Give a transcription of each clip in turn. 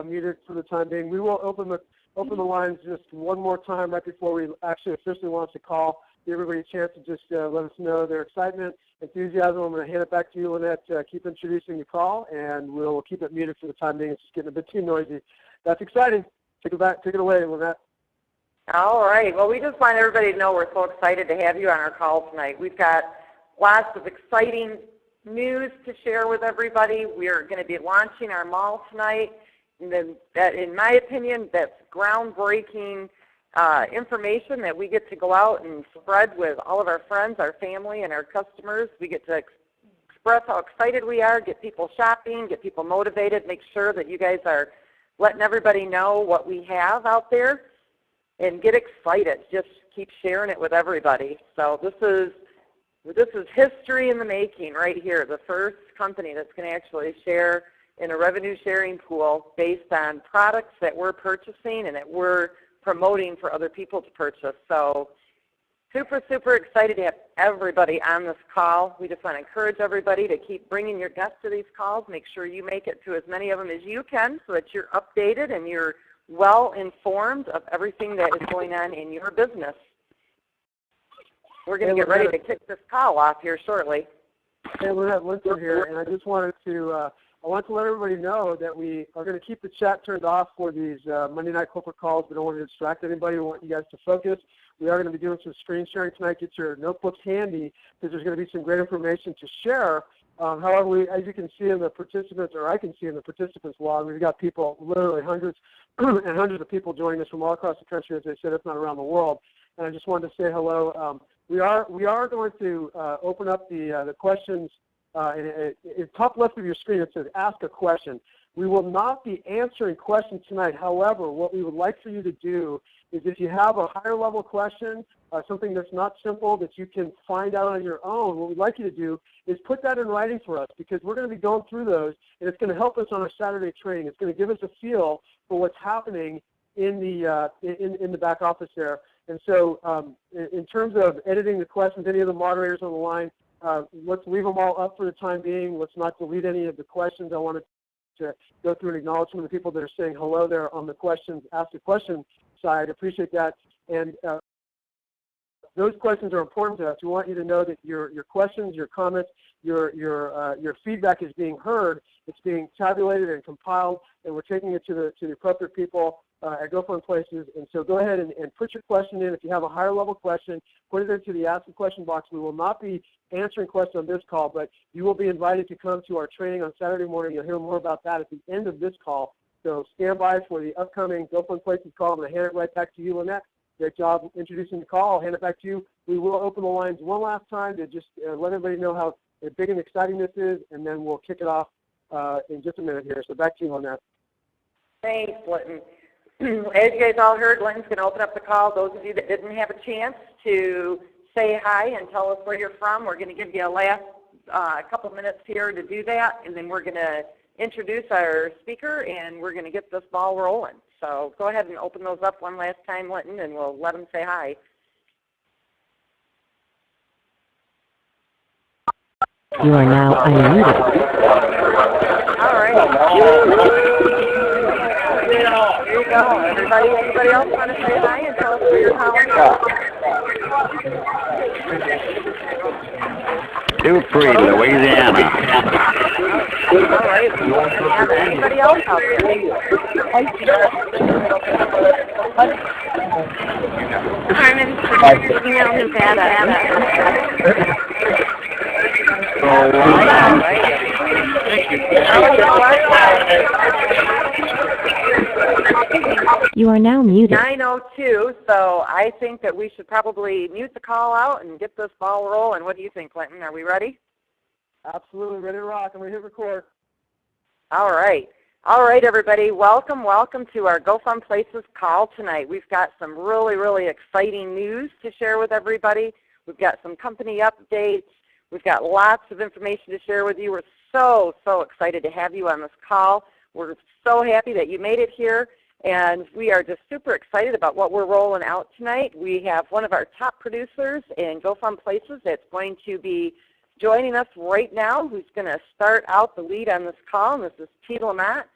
muted for the time being. We will open the lines just one more time right before we actually officially launch the call. Give everybody a chance to just let us know their excitement, enthusiasm. I'm going to hand it back to you, Lynette. Keep introducing the call, and we'll keep it muted for the time being. It's just getting a bit too noisy. That's exciting. Take it away, Lynette. All right. Well, we just want everybody to know we're so excited to have you on our call tonight. We've got lots of exciting news to share with everybody. We are going to be launching our mall tonight. And that, in my opinion, that's groundbreaking information that we get to go out and spread with all of our friends, our family, and our customers. We get to express how excited we are, get people shopping, get people motivated, make sure that you guys are letting everybody know what we have out there, and get excited. Just keep sharing it with everybody. So this is history in the making right here, the first company that's going to actually share in a revenue sharing pool based on products that we're purchasing and that we're promoting for other people to purchase. So super, super excited to have everybody on this call. We just want to encourage everybody to keep bringing your guests to these calls. Make sure you make it to as many of them as you can so that you're updated and you're well informed of everything that is going on in your business. We're going to get ready to kick this call off here shortly. Hey, Lynette, Linton here, and I just wanted to I want to let everybody know that we are going to keep the chat turned off for these Monday night corporate calls. We don't want to distract anybody. We want you guys to focus. We are going to be doing some screen sharing tonight. Get your notebooks handy because there's going to be some great information to share. However, as you can see in the participants, or I can see in the participants log, we've got people, literally hundreds and hundreds of people joining us from all across the country, as I said, if not around the world. And I just wanted to say hello. We are going to open up the questions. In top left of your screen, it says ask a question. We will not be answering questions tonight. However, what we would like for you to do is if you have a higher level question, something that's not simple that you can find out on your own, what we'd like you to do is put that in writing for us because we're going to be going through those and it's going to help us on our Saturday training. It's going to give us a feel for what's happening in the back office there. And so in terms of editing the questions, any of the moderators on the line, let's leave them all up for the time being. Let's not delete any of the questions. I wanted to go through an acknowledgement of the people that are saying hello there on the questions, ask the question side. Appreciate that. And those questions are important to us. We want you to know that your questions, your comments, your feedback is being heard. It's being tabulated and compiled, and we're taking it to the appropriate people at GoFun Places. And so go ahead and put your question in. If you have a higher level question, put it into the Ask a Question box. We will not be answering questions on this call, but you will be invited to come to our training on Saturday morning. You'll hear more about that at the end of this call. So stand by for the upcoming GoFun Places call. I'm going to hand it right back to you, Lynette. Great job introducing the call. I'll hand it back to you. We will open the lines one last time to just let everybody know how big and exciting this is, and then we'll kick it off in just a minute here. So back to you, Lynette. Thanks, Linton. As you guys all heard, Linton's going to open up the call. Those of you that didn't have a chance to say hi and tell us where you're from, we're going to give you a last couple minutes here to do that, and then we're going to introduce our speaker, and we're going to get this ball rolling. So go ahead and open those up one last time, Linton, and we'll let them say hi. You are now unmuted. All right. There you go. Everybody else want to say hi and tell us where you're calling from? Dupree, Louisiana. All right. Anybody else out there? Carmen, Nevada. You are now muted. 9:02, so I think that we should probably mute the call out and get this ball rolling. What do you think, Clinton? Are we ready? Absolutely, ready to rock. I'm going to hit record. All right. All right, everybody. Welcome to our GoFun Places call tonight. We've got some really, really exciting news to share with everybody. We've got some company updates. We've got lots of information to share with you. We're so, so excited to have you on this call. We're so happy that you made it here, and we are just super excited about what we're rolling out tonight. We have one of our top producers in GoFun Places that's going to be joining us right now, who's going to start out the lead on this call, and this is T. Lamont.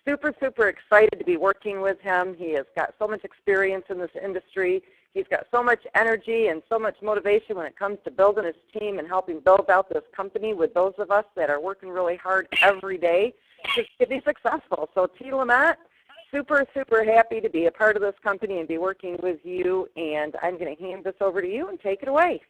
super, super excited to be working with him. He has got so much experience in this industry. He's got so much energy and so much motivation when it comes to building his team and helping build out this company with those of us that are working really hard every day to be successful. So T. Lamette, super, super happy to be a part of this company and be working with you. And I'm going to hand this over to you and take it away.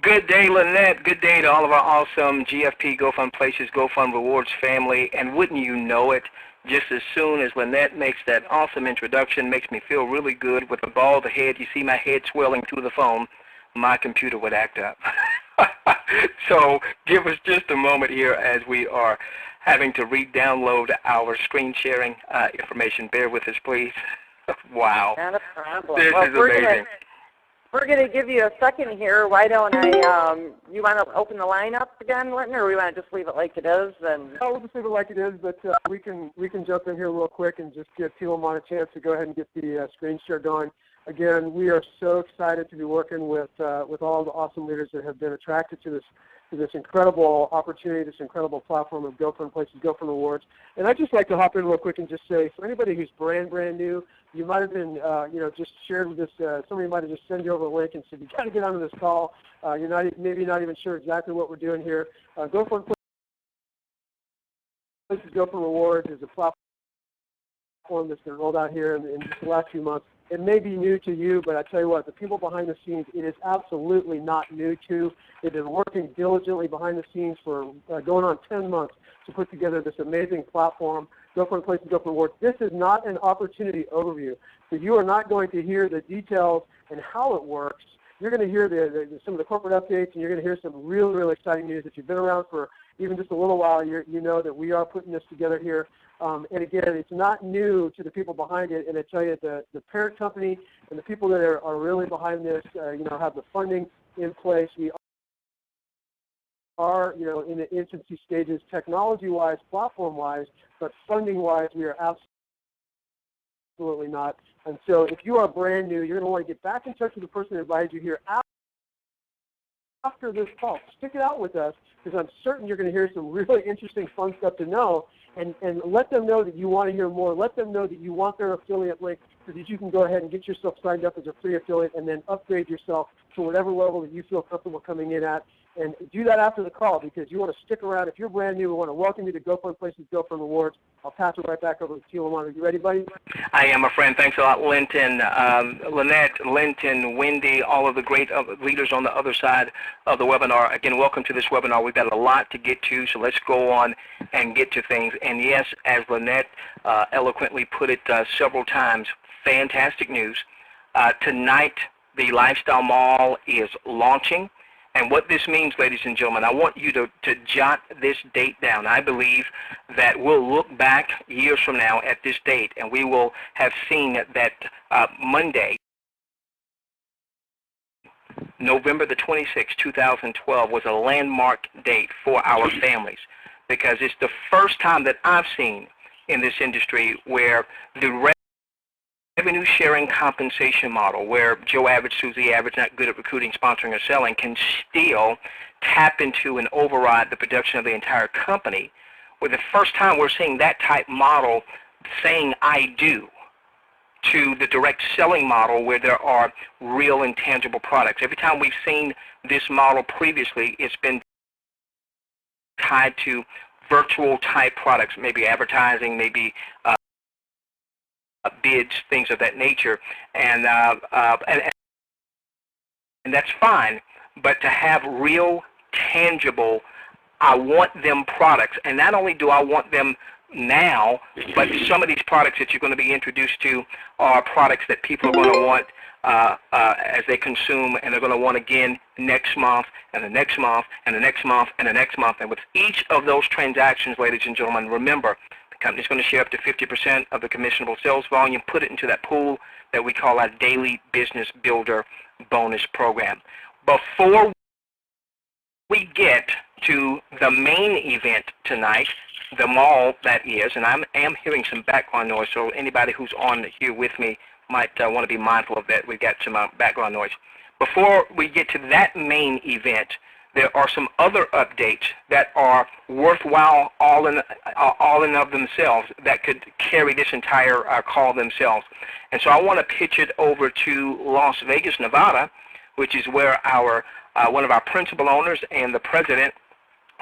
Good day, Lynette. Good day to all of our awesome GFP, GoFun Places, GoFun Rewards family. And wouldn't you know it, just as soon as Lynette makes that awesome introduction, makes me feel really good with a bald head. You see my head swelling through the phone, my computer would act up. So give us just a moment here as we are having to re-download our screen sharing information. Bear with us, please. Wow. Not a problem. This is amazing. We're going to give you a second here. Why don't I, you want to open the line up again, Linton, or we want to just leave it like it is? And No, we'll just leave it like it is, but we can jump in here real quick and just give T-Lamont a chance to go ahead and get the screen share going. Again, we are so excited to be working with all the awesome leaders that have been attracted to this incredible opportunity, this incredible platform of GoFun Places, GoFun Rewards. And I'd just like to hop in real quick and just say, for anybody who's brand new, you might have been, just shared with this. Somebody might have just sent you over a link and said, you got to get onto this call. You're maybe not even sure exactly what we're doing here. GoFun Places, GoFun Rewards is a platform that's been rolled out here in just the last few months. It may be new to you, but I tell you what, the people behind the scenes, it is absolutely not new to. They've been working diligently behind the scenes for going on 10 months to put together this amazing platform, GoFun Places, GoFun Rewards. This is not an opportunity overview. So you are not going to hear the details and how it works. You're going to hear some of the corporate updates, and you're going to hear some really, really exciting news. If you've been around for even just a little while, you know that we are putting this together here. And again, it's not new to the people behind it. And I tell you, the parent company and the people that are really behind this, have the funding in place. We are, in the infancy stages, technology-wise, platform-wise, but funding-wise, we are absolutely not. And so if you are brand new, you're going to want to get back in touch with the person that invited you here after this call. Stick it out with us, because I'm certain you're going to hear some really interesting, fun stuff to know. And let them know that you want to hear more. Let them know that you want their affiliate link so that you can go ahead and get yourself signed up as a free affiliate and then upgrade yourself to whatever level that you feel comfortable coming in at. And do that after the call, because you want to stick around. If you're brand new, we want to welcome you to GoFun Places, GoFun Rewards. I'll pass it right back over to Lamont. Are you ready, buddy? I am, my friend. Thanks a lot, Linton. Lynette, Linton, Wendy, all of the great leaders on the other side of the webinar. Again, welcome to this webinar. We've got a lot to get to, so let's go on and get to things. And yes, as Lynette eloquently put it several times, fantastic news. Tonight, the Lifestyle Mall is launching. And what this means, ladies and gentlemen, I want you to jot this date down. I believe that we'll look back years from now at this date, and we will have seen that Monday, November the 26th, 2012, was a landmark date for our families, because it's the first time that I've seen in this industry where the revenue sharing compensation model, where Joe Average, Susie Average, not good at recruiting, sponsoring, or selling, can still tap into and override the production of the entire company. For the first time we're seeing that type model saying I do to the direct selling model, where there are real and tangible products. Every time we've seen this model previously, it's been tied to virtual type products, maybe advertising, maybe bids, things of that nature, and that's fine. But to have real, tangible, I want them products, and not only do I want them now, but some of these products that you're going to be introduced to are products that people are going to want as they consume, and they're going to want again next month, and the next month, and the next month, and the next month. And with each of those transactions, ladies and gentlemen, remember, company's going to share up to 50% of the commissionable sales volume, put it into that pool that we call our Daily Business Builder Bonus Program. Before we get to the main event tonight, the mall that is, and I am hearing some background noise, so anybody who's on here with me might want to be mindful of that. We've got some background noise. Before we get to that main event, there are some other updates that are worthwhile all in of themselves that could carry this entire call themselves. And so I want to pitch it over to Las Vegas, Nevada, which is where our one of our principal owners and the president,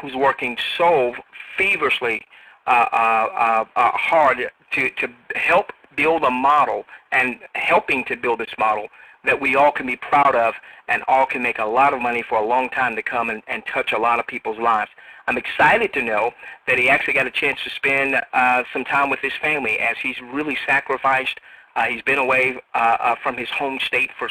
who's working so feverishly hard to help build a model and helping to build this model that we all can be proud of and all can make a lot of money for a long time to come and touch a lot of people's lives. I'm excited to know that he actually got a chance to spend some time with his family as he's really sacrificed. He's been away from his home state for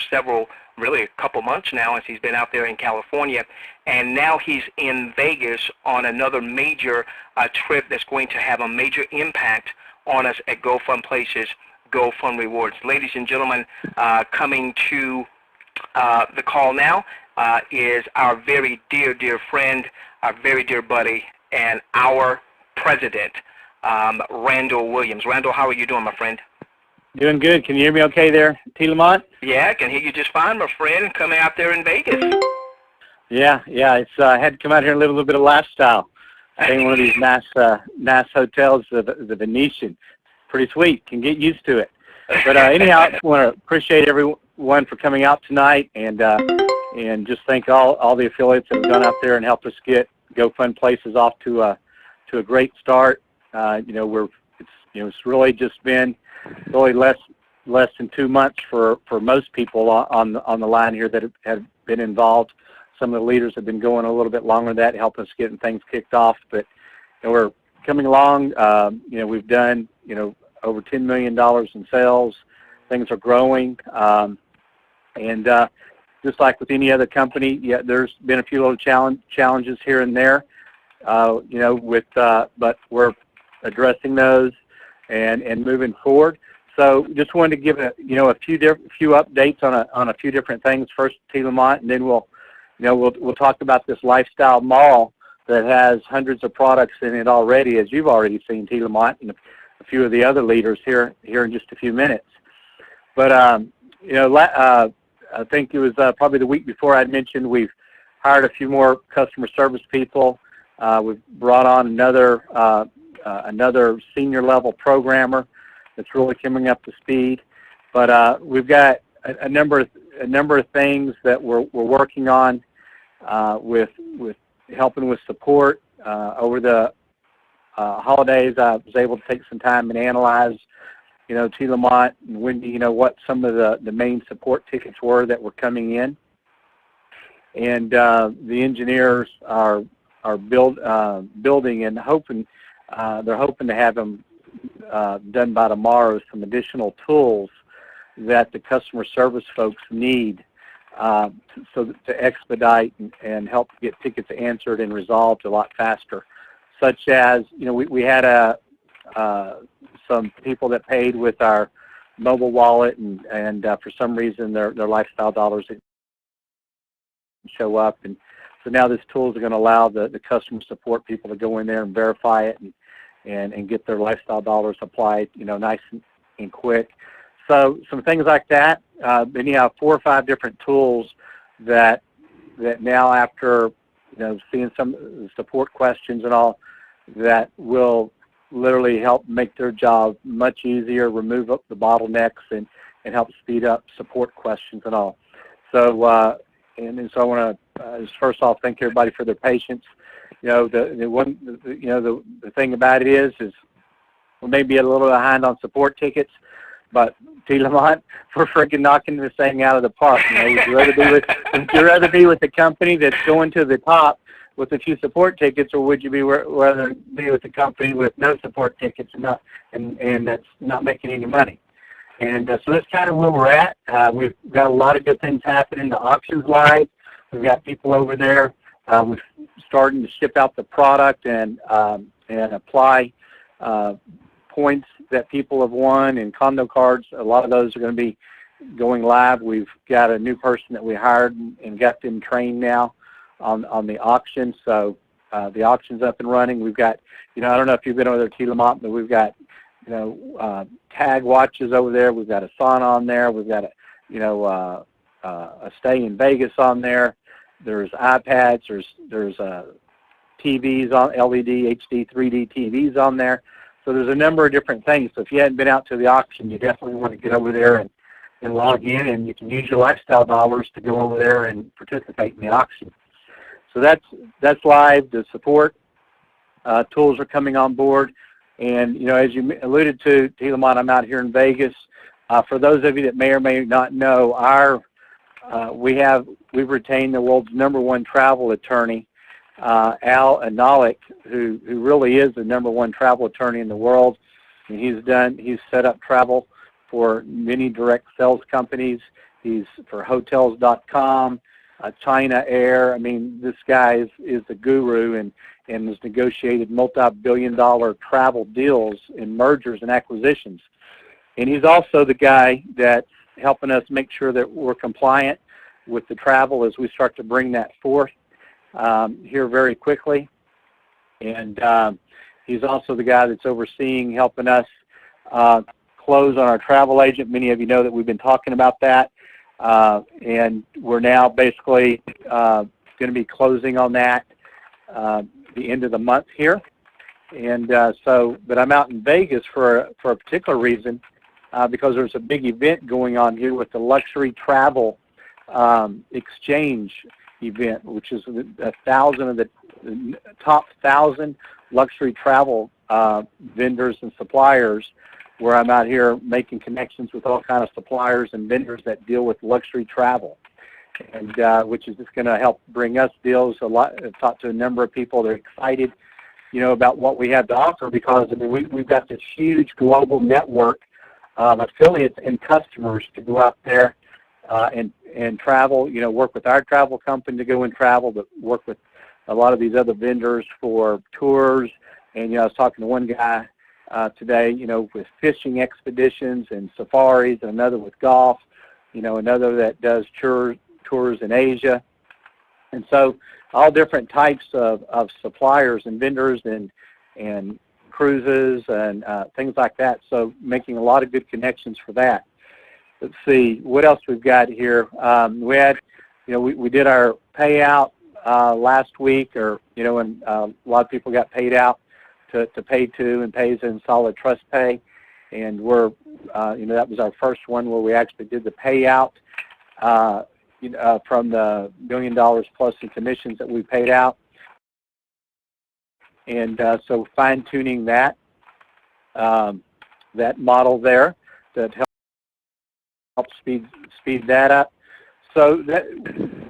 really a couple months now as he's been out there in California. And now he's in Vegas on another major trip that's going to have a major impact on us at GoFun Places, GoFun Rewards. Ladies and gentlemen, coming to the call now is our very dear, dear friend, our very dear buddy, and our president, Randall Williams. Randall, how are you doing, my friend? Doing good. Can you hear me okay there, T. Lamont? Yeah, I can hear you just fine, my friend, coming out there in Vegas. Yeah. It's I had to come out here and live a little bit of lifestyle. Stay in one of these nice hotels, the Venetian. Pretty sweet. Can get used to it. But anyhow, I want to appreciate everyone for coming out tonight, and just thank all the affiliates that have gone out there and helped us get GoFun Places off to a great start. It's really just been really less than 2 months for most people on the line here that have been involved. Some of the leaders have been going a little bit longer than that, helping us getting things kicked off. But we're coming along. We've done over $10 million in sales. Things are growing, and just like with any other company, there's been a few little challenges here and there. But we're addressing those and moving forward. So just wanted to give a few updates on a few different things. First, T. Lamont, and then we'll talk about this lifestyle mall that has hundreds of products in it already, as you've already seen, T. Lamont, and a few of the other leaders here in just a few minutes. But I think it was probably the week before I'd mentioned we've hired a few more customer service people. We've brought on another senior level programmer that's really coming up to speed. But we've got a number of things that we're working on with helping with support. Over the holidays, I was able to take some time and analyze, T. Lamont and Wendy, what some of the main support tickets were that were coming in. And the engineers are building and hoping, they're hoping to have them done by tomorrow, some additional tools that the customer service folks need to expedite and help get tickets answered and resolved a lot faster. Such as, we had some people that paid with our mobile wallet, and for some reason their lifestyle dollars didn't show up, and so now this tool is going to allow the customer support people to go in there and verify it and get their lifestyle dollars applied, nice and quick. So some things like that. Anyhow, 4 or 5 different tools that now, after seeing some support questions and all, that will literally help make their job much easier, remove up the bottlenecks, and help speed up support questions and all. So and so I want to first off thank everybody for their patience. The thing about it is we may be a little behind on support tickets, but T. Lamont, we're freaking knocking this thing out of the park. Would you rather be with the company that's going to the top with a few support tickets, or would you rather be with the company with no support tickets and that's not making any money? And so that's kind of where we're at. We've got a lot of good things happening. The auction's live. We've got people over there. We're starting to ship out the product and apply points that people have won and condo cards. A lot of those are going to be going live. We've got a new person that we hired and got them trained now on the auction. So the auction's up and running. We've got, I don't know if you've been over there, T. Lamont, but we've got, tag watches over there. We've got a sauna on there. We've got a stay in Vegas on there. iPads, there's TVs on LED, HD, 3D TVs on there. So there's a number of different things. So if you hadn't been out to the auction, you definitely want to get over there and log in, and you can use your lifestyle dollars to go over there and participate in the auction. So that's live. The support tools are coming on board. And, you know, as you alluded to, Lamont, I'm out here in Vegas. For those of you that may or may not know, we've retained the world's #1 travel attorney, Al Analik, who really is the #1 travel attorney in the world. And he's set up travel for many direct sales companies. He's for Hotels.com, China Air. I mean, this guy is the guru and has negotiated multi-billion-dollar travel deals in mergers and acquisitions. And he's also the guy that's helping us make sure that we're compliant with the travel as we start to bring that forth here very quickly. And he's also the guy that's overseeing helping us close on our travel agent. Many of you know that we've been talking about that. And we're now basically going to be closing on that the end of the month here. And but I'm out in Vegas for a particular reason, because there's a big event going on here with the Luxury Travel Exchange event, which is 1,000 of the top 1,000 luxury travel vendors and suppliers, where I'm out here making connections with all kinds of suppliers and vendors that deal with luxury travel, and which is just going to help bring us deals. I've talked to a number of people that are excited, you know, about what we have to offer, because I mean we've got this huge global network of affiliates and customers to go out there and travel. You know, work with our travel company to go and travel, but work with a lot of these other vendors for tours. And you know, I was talking to one guy today, you know, with fishing expeditions and safaris, and another with golf, you know, another that does tours in Asia. And so all different types of suppliers and vendors and cruises and things like that. So making a lot of good connections for that. Let's see what else we've got here. We had, you know, we did our payout last week, or you know, and a lot of people got paid out to pay to and pays in solid trust pay, and we're you know, that was our first one where we actually did the payout you know, from the $1 million plus in commissions that we paid out, and so fine-tuning that model there that helps speed that up. So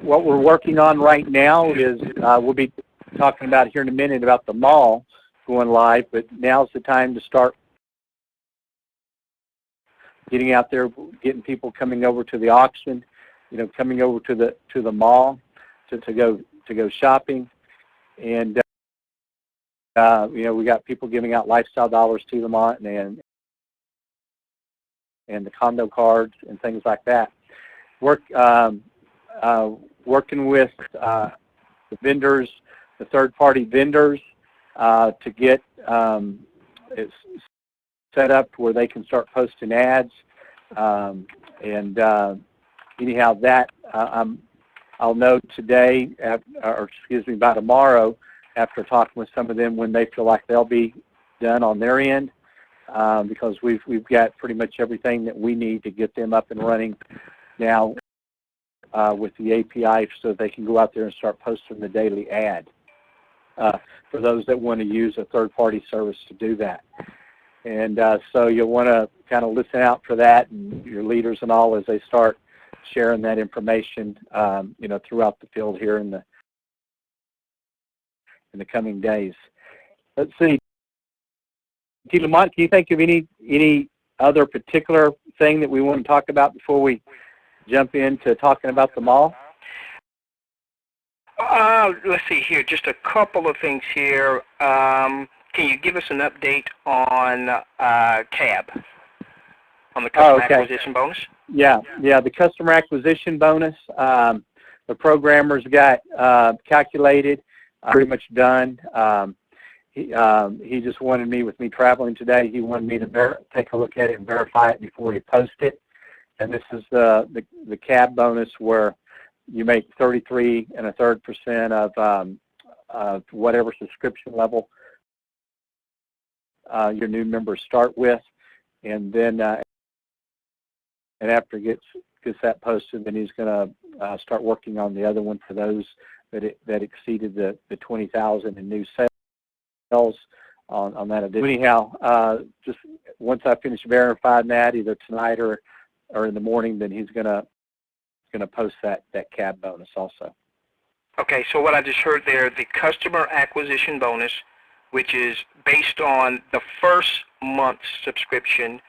what we're working on right now is we'll be talking about here in a minute about the mall going live, but now's the time to start getting out there, getting people coming over to the auction, you know, coming over to the mall to go shopping. And you know, we got people giving out lifestyle dollars to them on and the condo cards and things like that. Working with the vendors, the third-party vendors, to get it set up where they can start posting ads. Anyhow, that I'll know today, or excuse me, by tomorrow, after talking with some of them, when they feel like they'll be done on their end, because we've got pretty much everything that we need to get them up and running now with the API, so they can go out there and start posting the daily ad for those that want to use a third-party service to do that. And so you'll want to kind of listen out for that, and your leaders and all, as they start sharing that information, you know, throughout the field here in the coming days. Let's see, Lamont, can you think of any other particular thing that we want to talk about before we jump into talking about the mall? Let's see here, just a couple of things here. Can you give us an update on CAB, on the customer acquisition bonus? Yeah, the customer acquisition bonus, the programmers got calculated, pretty much done. He just wanted me, with me traveling today, he wanted me to take a look at it and verify it before he posts it. And this is the CAB bonus, where you make 33 1/3% of whatever subscription level your new members start with, and then and after he gets that posted, then he's going to start working on the other one for those that exceeded the 20,000 in new sales on that edition. Anyhow, just once I finish verifying that, either tonight or in the morning, then he's going to post that cab bonus also. Okay, so what I just heard there, the customer acquisition bonus, which is based on the first month's subscription,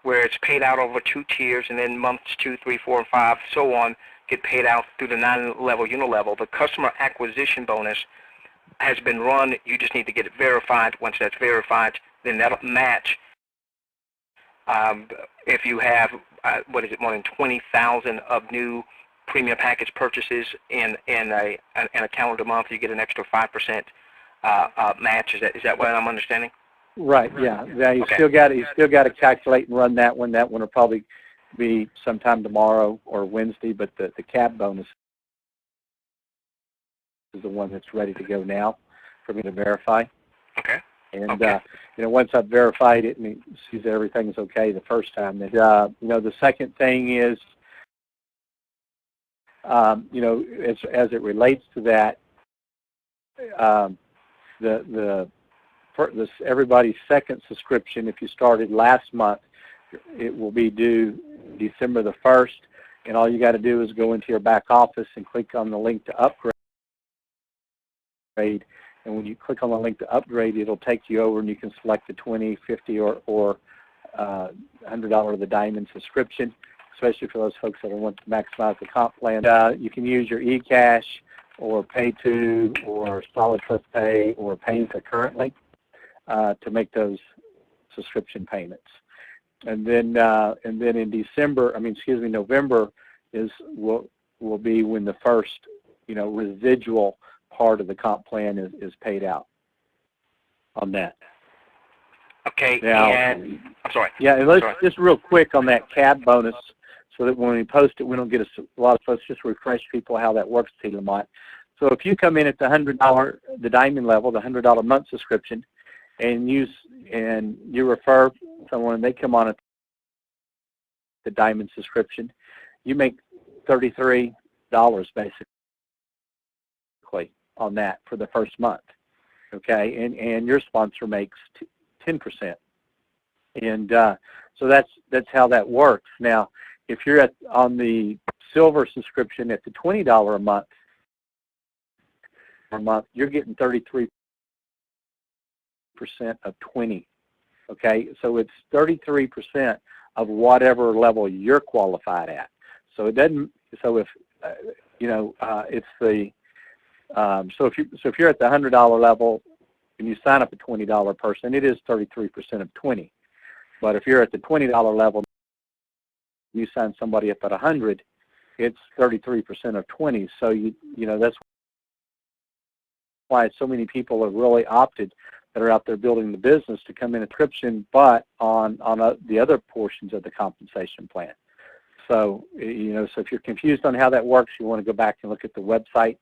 where it's paid out over 2 tiers, and then months 2, 3, 4, and 5, so on, get paid out through the 9-level unilevel. The customer acquisition bonus has been run. You just need to get it verified. Once that's verified, then that'll match. If you have, more than 20,000 of new premium package purchases in a calendar month, you get an extra 5% match. Is that what I'm understanding? Right. Yeah. You still got to calculate and run that one. That one will probably be sometime tomorrow or Wednesday. But the cab bonus is the one that's ready to go now for me to verify. Okay. And once I've verified it and sees that everything's okay the first time, then the second thing is, as it relates to that, everybody's second subscription, if you started last month, it will be due December the 1st, and all you got to do is go into your back office and click on the link to upgrade. And when you click on the link to upgrade, it'll take you over, and you can select the $20, $50, or $100 of the Diamond subscription, especially for those folks that want to maximize the comp plan. You can use your eCash or Pay2 or Solid Trust Pay or Pay concurrently to make those subscription payments. And then in November will be when the first residual part of the comp plan is paid out on that. Okay. Now, and I'm sorry. Yeah, and let's just real quick on that cab bonus, so that when we post it, we don't get a lot of folks. Just refresh people how that works, T. Lamont. So if you come in at the $100, the Diamond level, the $100 a month subscription, and you refer someone and they come on at the Diamond subscription, you make $33 basically on that for the first month. Okay, and your sponsor makes 10%, and so that's how that works. Now, if you're on the Silver subscription at the $20 a month, you're getting 33% of 20. Okay, so it's 33% of whatever level you're qualified at. So it doesn't. So if it's the so if you're at the $100 level and you sign up a $20 person, it is 33% of 20. But if you're at the $20 level, you sign somebody up at 100, it's 33% of 20. So that's why so many people have really opted that are out there building the business to come in a subscription, but on the other portions of the compensation plan. So so if you're confused on how that works, you want to go back and look at the website.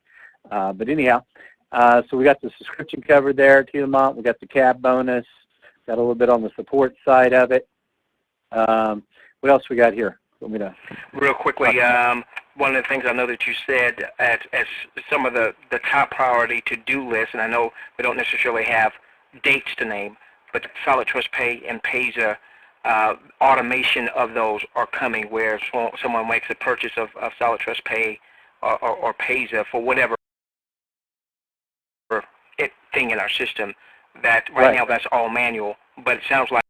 But anyhow, so we got the subscription covered there, T. Lamont. We got the cab bonus. Got a little bit on the support side of it. What else we got here? Real quickly, one of the things I know that you said as some of the top priority to-do list, and I know we don't necessarily have dates to name, but Solid Trust Pay and Payza, automation of those are coming, where someone makes a purchase of Solid Trust Pay or Payza for whatever thing in our system, that right now that's all manual, but it sounds like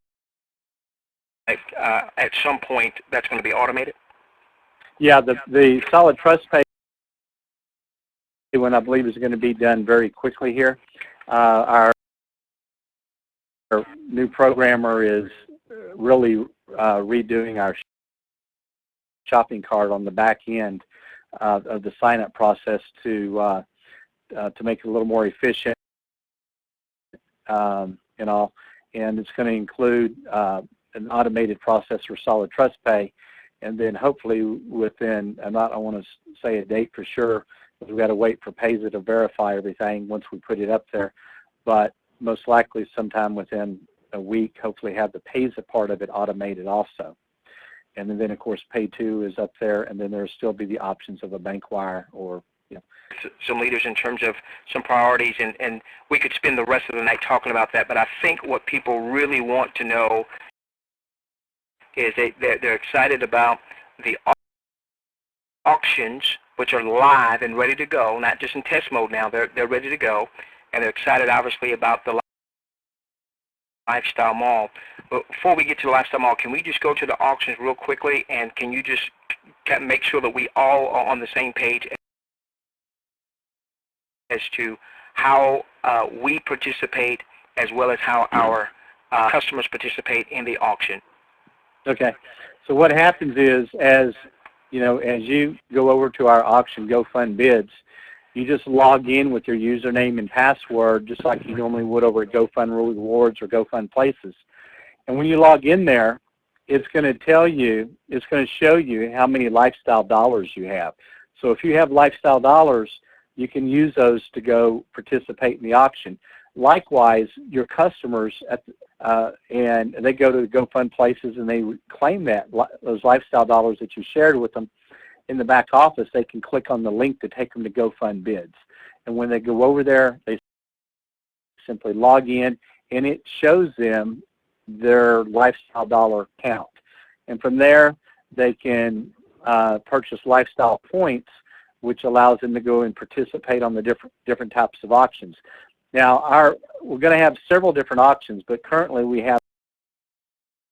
at some point that's going to be automated? Yeah, the Solid Trust Pay one, I believe, is going to be done very quickly here. Our new programmer is really redoing our shopping cart on the back end of the sign-up process to make it a little more efficient and all. And it's going to include an automated process for Solid Trust Pay. and then hopefully within, I want to say a date for sure, because we've got to wait for Payza to verify everything once we put it up there, but most likely sometime within a week, hopefully have the Payza part of it automated also. And then of course Pay2 is up there, and then there'll still be the options of a bank wire or, you know. Some leaders in terms of some priorities, and we could spend the rest of the night talking about that, but I think what people really want to know is they're excited about the auctions, which are live and ready to go, not just in test mode now, they're ready to go, and they're excited obviously about the Lifestyle Mall. But before we get to the Lifestyle Mall, can we just go to the auctions real quickly, and can you just make sure that we all are on the same page as to how we participate as well as how our customers participate in the auction? Okay. So what happens is, as you go over to our auction, GoFun Bids, you just log in with your username and password just like you normally would over at GoFun Rewards or GoFun Places. And when you log in there, it's going to tell you, it's going to show you how many lifestyle dollars you have. So if you have lifestyle dollars, you can use those to go participate in the auction. Likewise, your customers, and they go to the GoFun Places and they claim those lifestyle dollars that you shared with them in the back office, they can click on the link to take them to GoFun Bids. And when they go over there, they simply log in, and it shows them their lifestyle dollar count. And from there, they can purchase lifestyle points, which allows them to go and participate on the different types of auctions. Now, we're going to have several different auctions, but currently we have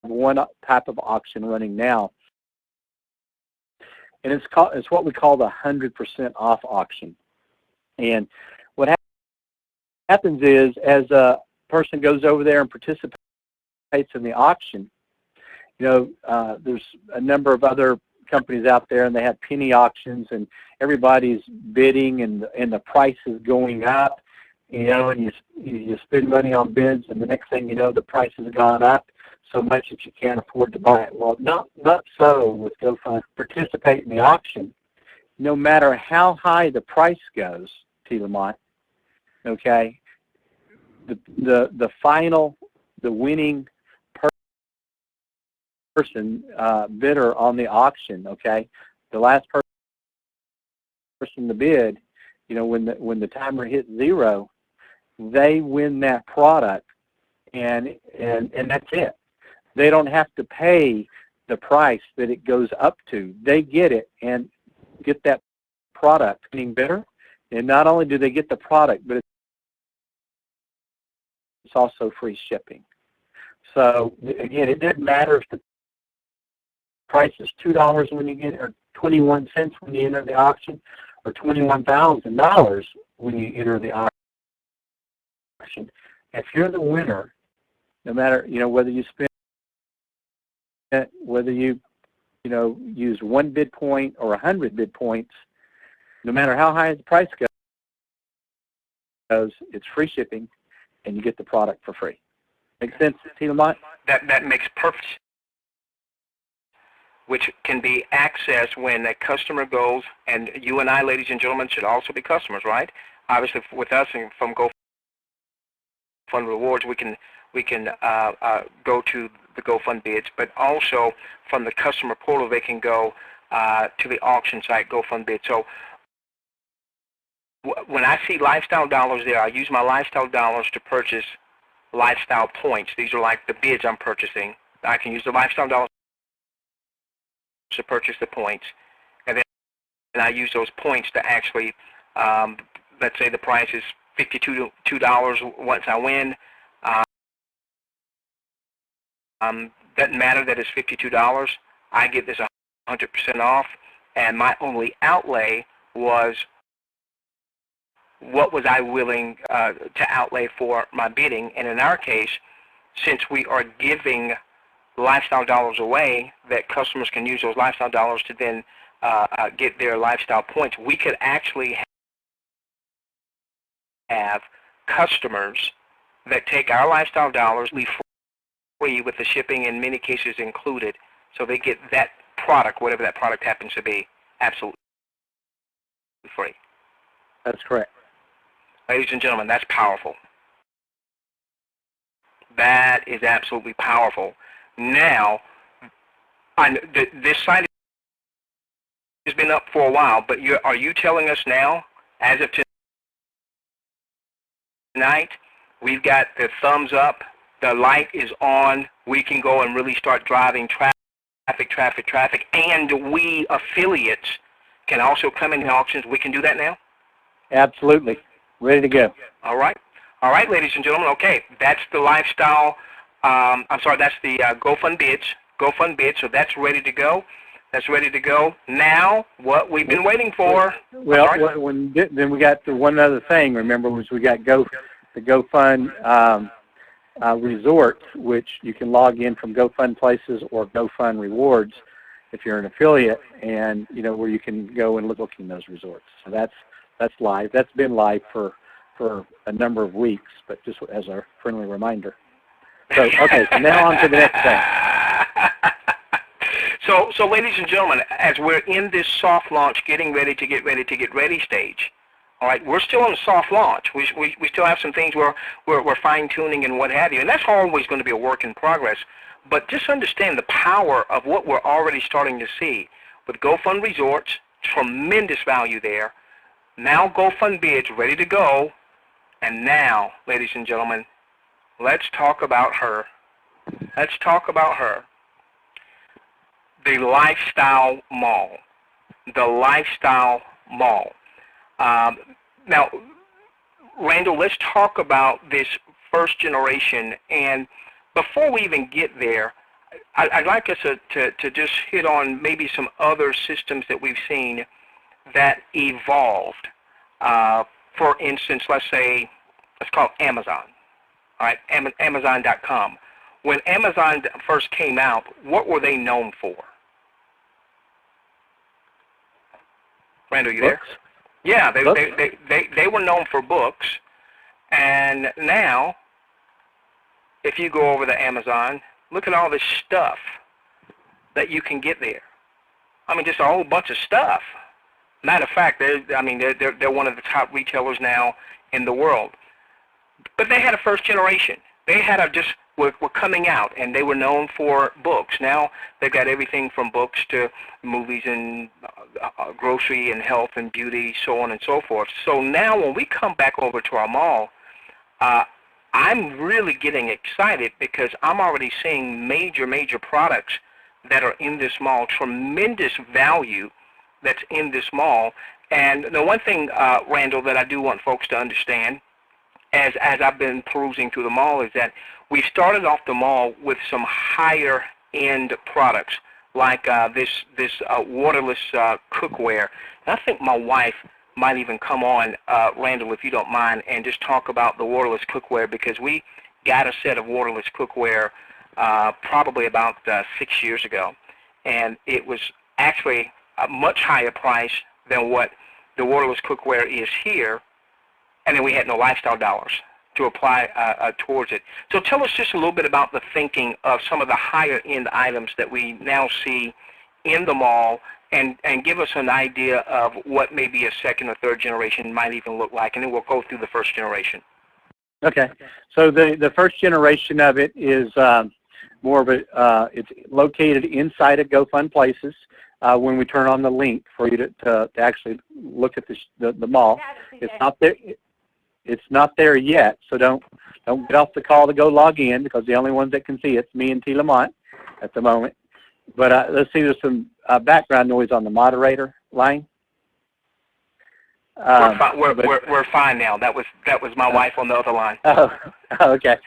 one type of auction running now, and it's what we call the 100% off auction. And what happens is, as a person goes over there and participates in the auction, there's a number of other companies out there, and they have penny auctions, and everybody's bidding, and the price is going up. And you spend money on bids, and the next thing you know, the price has gone up so much that you can't afford to buy it. Well, not so with GoFun. Participate in the auction. No matter how high the price goes, T. Lamont, okay, the winning person, bidder on the auction, okay, the last person to bid, when the timer hits 0, they win that product, and that's it. They don't have to pay the price that it goes up to. They get it and get that product being bidder. And not only do they get the product, but it's also free shipping. So again, it doesn't matter if the price is $2 when you get, or 21 cents when you enter the auction, or $21,000 when you enter the auction. If you're the winner, no matter whether you use 1 bid point or 100 bid points, no matter how high the price goes, it's free shipping, and you get the product for free. Make sense, T. Lamont? That makes perfect sense, which can be accessed when a customer goes, and you and I, ladies and gentlemen, should also be customers, right? Obviously, with us and from GoFun Rewards, we can go to the GoFun Bids, but also from the customer portal, they can go to the auction site, GoFun Bids. So when I see lifestyle dollars there, I use my lifestyle dollars to purchase lifestyle points. These are like the bids I'm purchasing. I can use the lifestyle dollars to purchase the points, and then I use those points to actually, let's say the price is $52 once I win. Doesn't matter that it's $52. I get this 100% off, and my only outlay was what was I willing to outlay for my bidding. And in our case, since we are giving lifestyle dollars away, that customers can use those lifestyle dollars to then get their lifestyle points, we could actually have customers that take our lifestyle dollars, leave free with the shipping in many cases included, so they get that product, whatever that product happens to be, absolutely free. That's correct. Ladies and gentlemen, that's powerful. That is absolutely powerful. Now, this site has been up for a while, but are you telling us now, as of tonight, we've got the thumbs up, the light is on, we can go and really start driving traffic, and we affiliates can also come in the auctions. We can do that now? Absolutely. Ready to go. All right. All right, ladies and gentlemen. Okay, that's the lifestyle. That's the GoFun bids. GoFun bids. So that's ready to go. That's ready to go. Now, what we've been waiting for. Well, then we got the one other thing. Remember, was we got the GoFun resorts, which you can log in from GoFun Places or GoFun Rewards if you're an affiliate, and where you can go and look in those resorts. So that's live. That's been live for a number of weeks, but just as a friendly reminder. So, okay, so now on to the next thing. So ladies and gentlemen, as we're in this soft launch, getting ready stage, all right, we're still in the soft launch. We still have some things we're fine-tuning and what have you, and that's always going to be a work in progress. But just understand the power of what we're already starting to see. With GoFun Resorts, tremendous value there. Now GoFun bids ready to go. And now, ladies and gentlemen, let's talk about her. Let's talk about her. The Lifestyle Mall. The Lifestyle Mall. Now, Randall, let's talk about this first generation. And before we even get there, I'd like us to just hit on maybe some other systems that we've seen that evolved. For instance, let's call it Amazon. All right, Amazon.com. When Amazon first came out, what were they known for? Randall, you books? There? Yeah, they were known for books, and now, if you go over to Amazon, look at all this stuff that you can get there. I mean, just a whole bunch of stuff. Matter of fact, they're one of the top retailers now in the world. But they had a first generation. They had were coming out, and they were known for books. Now they've got everything from books to movies and grocery and health and beauty, so on and so forth. So now when we come back over to our mall, I'm really getting excited because I'm already seeing major products that are in this mall, tremendous value that's in this mall. And the one thing, Randall, that I do want folks to understand as I've been perusing through the mall is that we started off the mall with some higher end products like this waterless cookware. And I think my wife might even come on, Randall, if you don't mind, and just talk about the waterless cookware, because we got a set of waterless cookware probably about 6 years ago, and it was actually a much higher price than what the waterless cookware is here, and then we had no lifestyle dollars to apply towards it. So tell us just a little bit about the thinking of some of the higher end items that we now see in the mall, and give us an idea of what maybe a second or third generation might even look like, and then we'll go through the first generation. Okay, so the first generation of it is more of it's located inside of GoFun Places. When we turn on the link for you to actually look at the mall, it's not there. It's not there yet, so don't get off the call to go log in, because the only ones that can see it's me and T. Lamont at the moment. But let's see, there's some background noise on the moderator line. We're fine now. That was my wife on the other line. Oh, okay.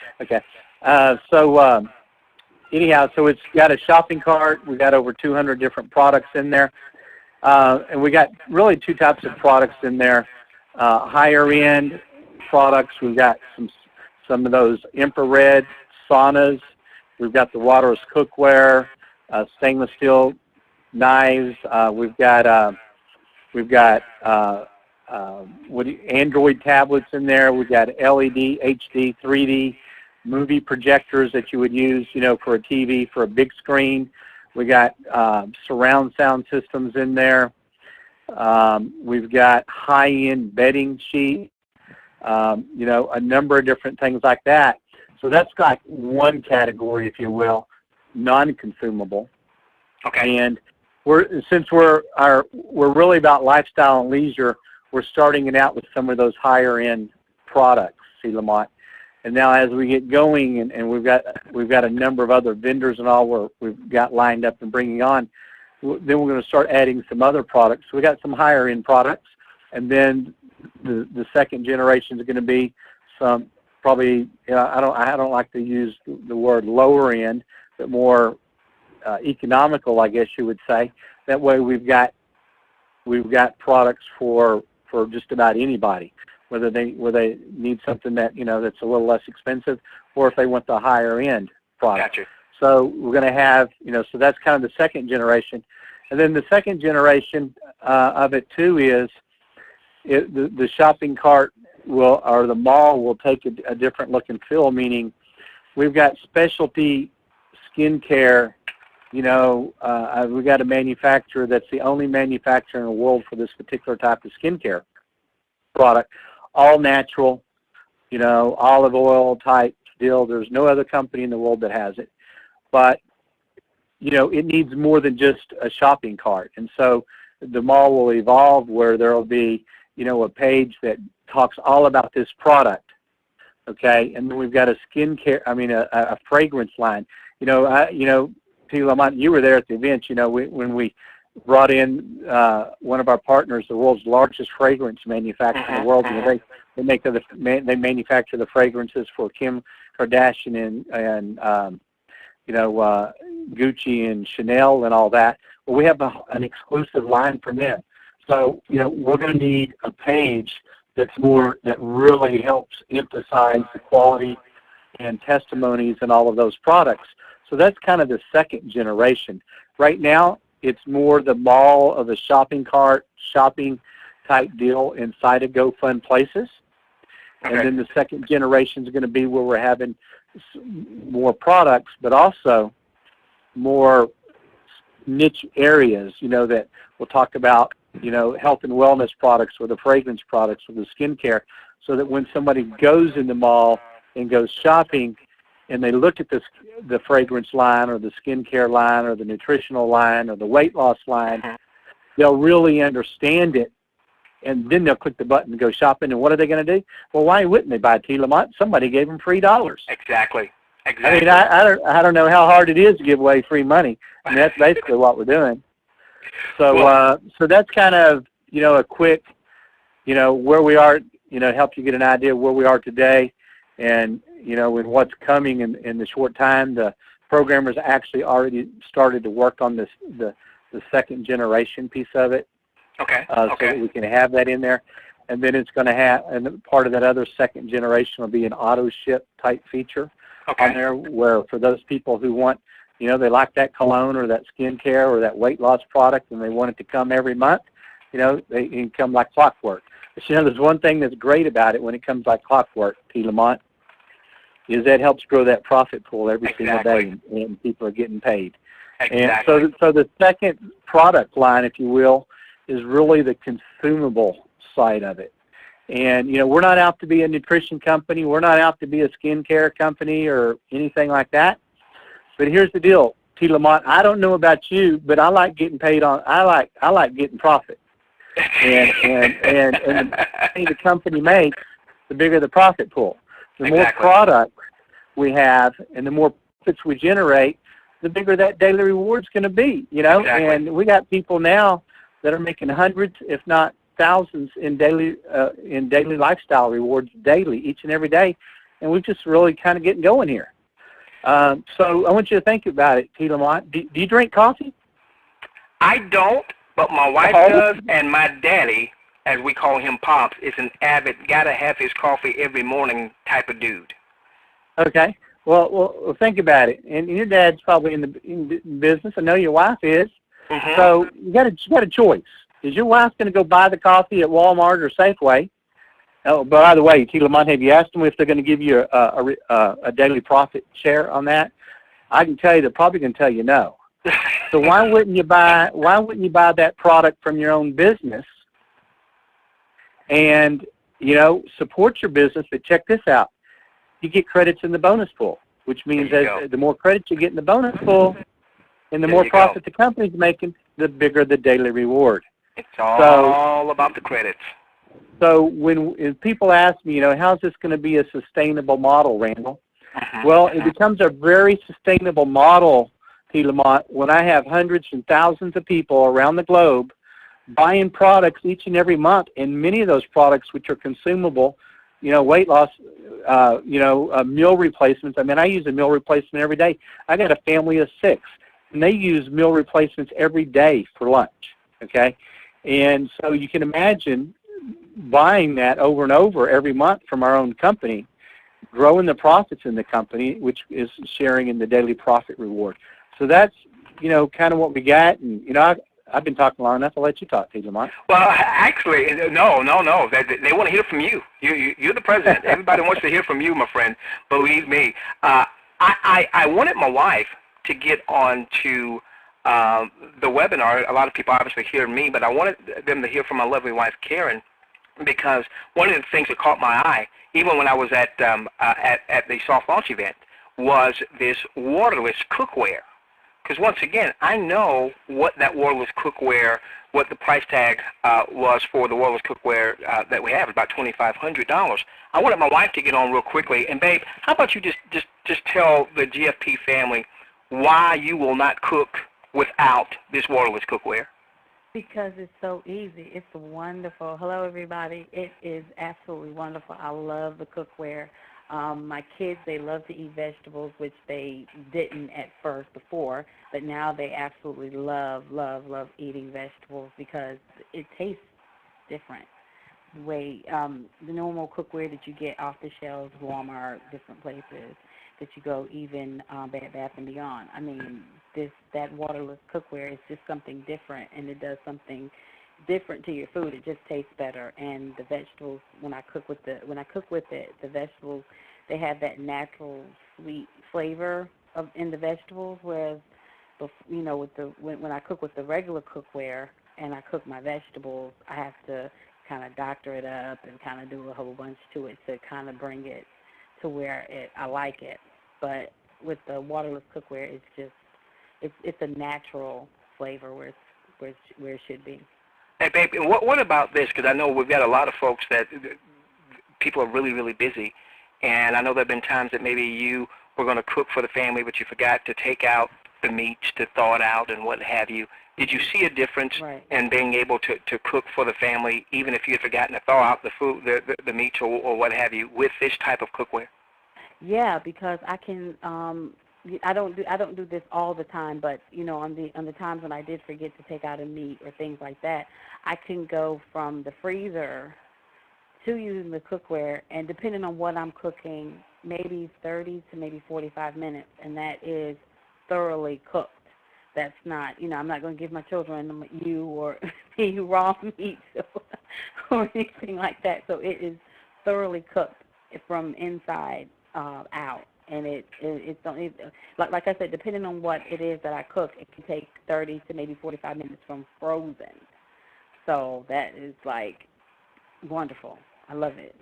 Anyhow, so it's got a shopping cart. We got over 200 different products in there, and we got really two types of products in there. Higher end products. We've got some of those infrared saunas. We've got the waterless cookware, stainless steel knives. We've got Android tablets in there. We've got LED, HD, 3D movie projectors that you would use, for a TV, for a big screen. We got surround sound systems in there. We've got high-end bedding sheets, you know, a number of different things like that. So that's like one category, if you will, non-consumable. Okay. And since we're really about lifestyle and leisure, we're starting it out with some of those higher-end products, see, Lamont. And now as we get going, and we've got a number of other vendors and all we've got lined up and bringing on, then we're going to start adding some other products. So we got some higher end products, and then the second generation is going to be some probably, you know, I don't like to use the word lower end, but more economical, I guess you would say. That way we've got products for just about anybody, whether they need something that, you know, that's a little less expensive, or if they want the higher end product. Gotcha. So we're going to have, you know, so that's kind of the second generation. And then the second generation of it too is the shopping cart or the mall will take a different look and feel, meaning we've got specialty skincare. You know, we've got a manufacturer that's the only manufacturer in the world for this particular type of skincare product, all natural, you know, olive oil type deal. There's no other company in the world that has it. But, you know, it needs more than just a shopping cart. And so the mall will evolve where there will be, you know, a page that talks all about this product, okay? And then we've got a a fragrance line. You know, T. Lamont, you were there at the event, you know, when we brought in one of our partners, the world's largest fragrance manufacturer in the world. You know, they manufacture the fragrances for Kim Kardashian and you know, Gucci and Chanel and all that. Well, we have an exclusive line from them. So, you know, we're going to need a page that really helps emphasize the quality and testimonies and all of those products. So that's kind of the second generation. Right now, it's more the mall of a shopping cart, shopping type deal inside of GoFun Places. Okay. And then the second generation is going to be where we're having more products, but also more niche areas, you know, that we'll talk about, you know, health and wellness products or the fragrance products or the skincare, so that when somebody goes in the mall and goes shopping and they look at the fragrance line or the skincare line or the nutritional line or the weight loss line, they'll really understand it, and then they'll click the button and go shopping. And what are they going to do? Well, why wouldn't they buy T. Lamont? Somebody gave them $3. Exactly. I mean, I don't know how hard it is to give away free money. I mean, that's basically what we're doing. So so that's kind of, you know, a quick, you know, where we are, you know, help you get an idea of where we are today, and, you know, and what's coming in the short time. The programmers actually already started to work on the second generation piece of it. Okay. So that we can have that in there. And then it's going to have, and part of that other second generation will be an auto ship type feature on there, where for those people who want, you know, they like that cologne or that skincare or that weight loss product and they want it to come every month, you know, they can come like clockwork. But, you know, there's one thing that's great about it when it comes like clockwork, T. Lamont, is that helps grow that profit pool every single day, and people are getting paid. Exactly. And so the second product line, if you will, is really the consumable side of it. And, you know, we're not out to be a nutrition company. We're not out to be a skincare company or anything like that. But here's the deal, T. Lamont, I don't know about you, but I like getting paid I like getting profit. And the money the company makes, the bigger the profit pool. The more products we have and the more profits we generate, the bigger that daily reward's going to be, you know. And we got people now that are making hundreds, if not thousands, in daily lifestyle rewards daily, each and every day, and we're just really kind of getting going here. So I want you to think about it, T. Lamont. Do you drink coffee? I don't, but my wife does, and my daddy, as we call him Pops, is an avid, gotta have his coffee every morning type of dude. Okay. Well, think about it. And your dad's probably in the business. I know your wife is. So you got a choice. Is your wife going to go buy the coffee at Walmart or Safeway? Oh, by the way, T. Lamont, have you asked them if they're going to give you a daily profit share on that? I can tell you they're probably going to tell you no. So why wouldn't you buy that product from your own business and, you know, support your business? But check this out. You get credits in the bonus pool, which means that the more credits you get in the bonus pool and the more profit the company's making, the bigger the daily reward. It's all about the credits. So when people ask me, you know, how's this going to be a sustainable model, Randall? Well, it becomes a very sustainable model, T. Lamont, when I have hundreds and thousands of people around the globe buying products each and every month, and many of those products which are consumable, you know, weight loss, meal replacements. I mean, I use a meal replacement every day. I got a family of 6, and they use meal replacements every day for lunch, okay? And so you can imagine buying that over and over every month from our own company, growing the profits in the company, which is sharing in the daily profit reward. So that's, you know, kind of what we got. And, you know, I've been talking long enough. I'll let you talk, T. Lamont. Well, actually, no. They want to hear from you. You're the president. Everybody wants to hear from you, my friend. Believe me. I wanted my wife to get on to the webinar. A lot of people obviously hear me, but I wanted them to hear from my lovely wife, Karen, because one of the things that caught my eye, even when I was at the soft launch event, was this waterless cookware. Because once again, I know what that waterless cookware, what the price tag was for the waterless cookware that we have, about $2,500. I wanted my wife to get on real quickly. And babe, how about you just tell the GFP family why you will not cook without this waterless cookware? Because it's so easy. It's wonderful. Hello, everybody. It is absolutely wonderful. I love the cookware. My kids, they love to eat vegetables, which they didn't at first before, but now they absolutely love eating vegetables because it tastes different. The normal cookware that you get off the shelves, Walmart, different places that you go, even Bed Bath & Beyond. I mean, that waterless cookware is just something different, and it does something different to your food. It just tastes better. And the vegetables, when I cook with it, the vegetables, they have that natural sweet flavor in the vegetables. Whereas, you know, when I cook with the regular cookware and I cook my vegetables, I have to kind of doctor it up and kind of do a whole bunch to it to kind of bring it to where I like it. But with the waterless cookware, it's just it's a natural flavor where it should be. Hey, babe, what about this? Because I know we've got a lot of folks that people are really, really busy, and I know there have been times that maybe you were going to cook for the family, but you forgot to take out the meats to thaw it out and what have you. Did you see a difference in being able to cook for the family, even if you had forgotten to thaw out the food, the meats or what have you, with this type of cookware? Yeah, because I can. I don't do this all the time, but you know, on the times when I did forget to take out a meat or things like that, I can go from the freezer to using the cookware, and depending on what I'm cooking, maybe 30 to maybe 45 minutes, and that is thoroughly cooked. That's not, you know, I'm not going to give my children you or me raw meat or anything like that. So it is thoroughly cooked from inside out. And it's like I said, depending on what it is that I cook, it can take 30 to maybe 45 minutes from frozen. So that is like wonderful. I love it.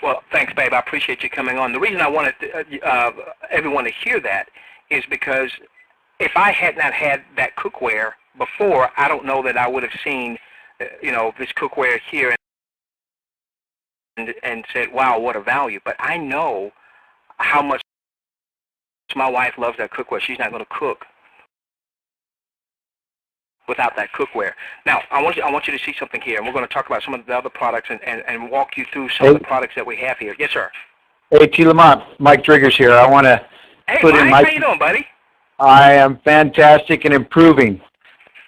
Well, thanks, babe. I appreciate you coming on. The reason I wanted everyone to hear that is because if I had not had that cookware before, I don't know that I would have seen, this cookware here and said, wow, what a value. But I know how much my wife loves that cookware. She's not going to cook without that cookware. Now, I want you to see something here, and we're going to talk about some of the other products and walk you through some of the products that we have here. Yes, sir. Hey, T. Lamont, Mike Driggers here. I want to put Mike, in my... how you doing, buddy? I am fantastic and improving.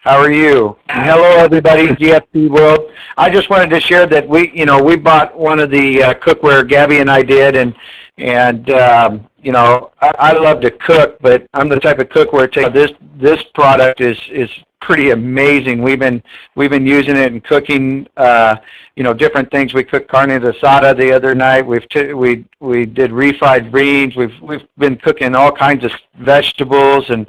How are you? And hello, everybody, GFP world. I just wanted to share that we bought one of the cookware, Gabby and I did, and I love to cook, but I'm the type of cook where this product is pretty amazing. We've been using it in cooking, different things. We cooked carne asada the other night. We did refried beans. We've been cooking all kinds of vegetables, and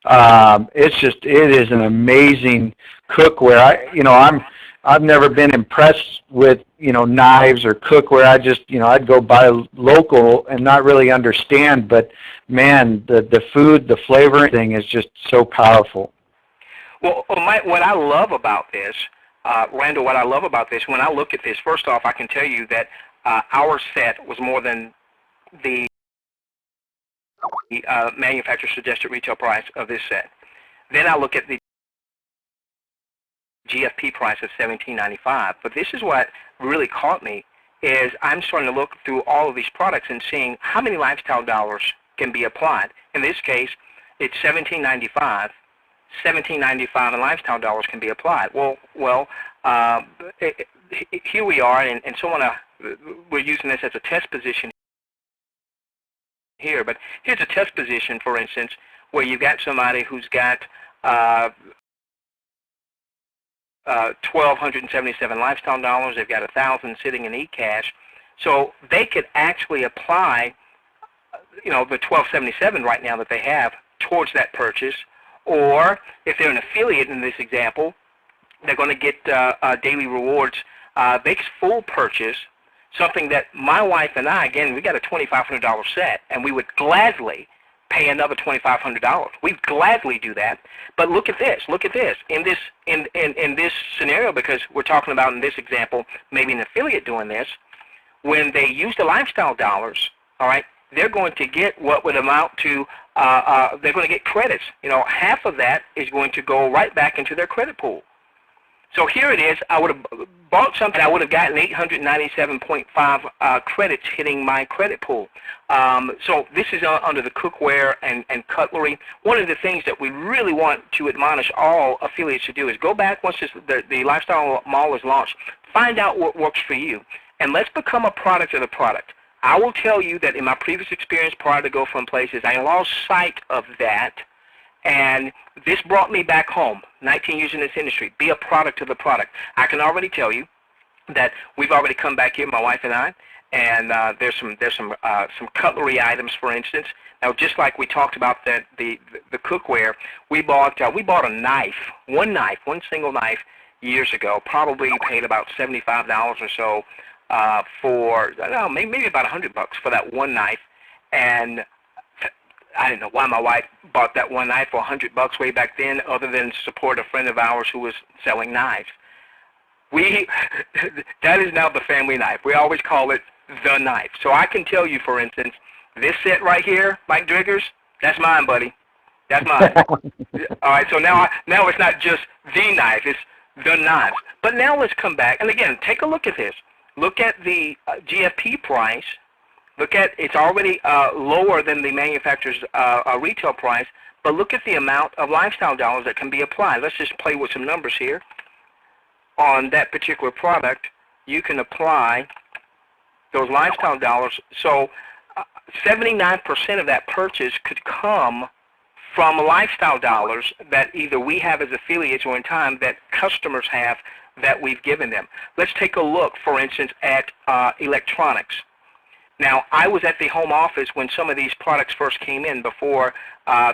it is an amazing cookware. I've never been impressed with knives or cookware. I'd go buy local and not really understand, but man, the food, the flavor thing is just so powerful. Well, Mike, what I love about this, Randall, what I love about this, when I look at this, first off, I can tell you that our set was more than the manufacturer suggested retail price of this set. Then I look at the GFP price of $17.95. But this is what really caught me, is I'm starting to look through all of these products and seeing how many lifestyle dollars can be applied. In this case, it's $17.95. $17.95 in lifestyle dollars can be applied. Here we are, and we're using this as a test position here. But here's a test position, for instance, where you've got somebody who's got 1,277 lifestyle dollars. They've got 1,000 sitting in eCash, so they could actually apply, the 1,277 right now that they have towards that purchase. Or if they're an affiliate in this example, they're going to get daily rewards. They full purchase, something that my wife and I, again, we got a $2,500 set, and we would gladly pay another $2,500. We'd gladly do that. But look at this. Look at this. In this scenario, because we're talking about in this example, maybe an affiliate doing this, when they use the lifestyle dollars, all right, they're going to get what would amount to, they're going to get credits. Half of that is going to go right back into their credit pool. So here it is. I would have bought something. I would have gotten 897.5 credits hitting my credit pool. So this is under the cookware and cutlery. One of the things that we really want to admonish all affiliates to do is go back once the Lifestyle Mall is launched. Find out what works for you, and let's become a product of the product. I will tell you that in my previous experience prior to GoFun Places, I lost sight of that, and this brought me back home. 19 years in this industry, be a product of the product. I can already tell you that we've already come back here, my wife and I, and there's some cutlery items, for instance. Now, just like we talked about the cookware, we bought a knife, one single knife years ago. Probably paid about $75 or so. For maybe about $100 for that one knife, and I didn't know why my wife bought that one knife for $100 way back then, other than to support a friend of ours who was selling knives. That is now the family knife. We always call it the knife. So I can tell you, for instance, this set right here, Mike Driggers, that's mine, buddy. That's mine. All right. So now it's not just the knife; it's the knife. But now let's come back, and again, take a look at this. Look at the GFP price. Look at, it's already lower than the manufacturer's retail price, but look at the amount of lifestyle dollars that can be applied. Let's just play with some numbers here. On that particular product, you can apply those lifestyle dollars. So 79% of that purchase could come from lifestyle dollars that either we have as affiliates or in time that customers have that we've given them. Let's take a look, for instance, at electronics. Now, I was at the home office when some of these products first came in before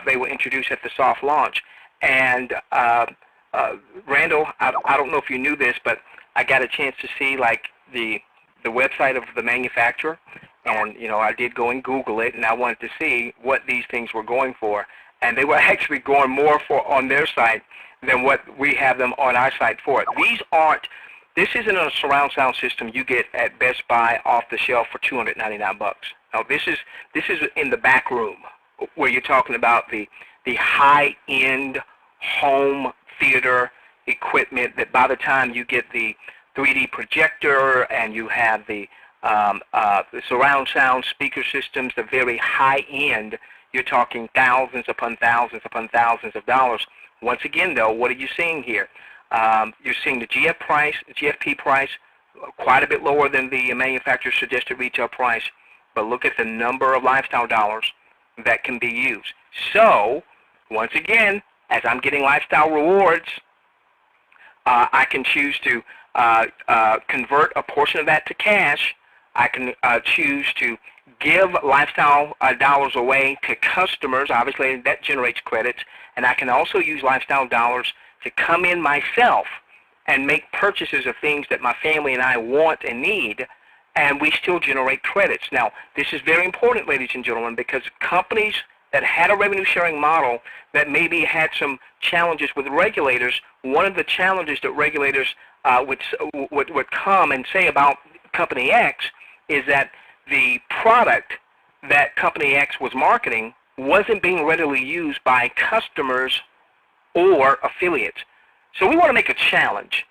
they were introduced at the soft launch. And Randall, I don't know if you knew this, but I got a chance to see like the website of the manufacturer. And, I did go and Google it, and I wanted to see what these things were going for. And they were actually going more for on their site than what we have them on our site for. This isn't a surround sound system you get at Best Buy off the shelf for $299. Now this is in the back room where you're talking about the high-end home theater equipment that by the time you get the 3D projector and you have the surround sound speaker systems, the very high-end, you're talking thousands upon thousands upon thousands of dollars. Once again, though, what are you seeing here? You're seeing the GFP price quite a bit lower than the manufacturer's suggested retail price, but look at the number of lifestyle dollars that can be used. So, once again, as I'm getting lifestyle rewards, I can choose to convert a portion of that to cash. I can choose to give lifestyle dollars away to customers. Obviously, that generates credits. And I can also use lifestyle dollars to come in myself and make purchases of things that my family and I want and need, and we still generate credits. Now, this is very important, ladies and gentlemen, because companies that had a revenue sharing model that maybe had some challenges with regulators, one of the challenges that regulators would come and say about Company X is that the product that Company X was marketing wasn't being readily used by customers or affiliates. So we want to make a challenge,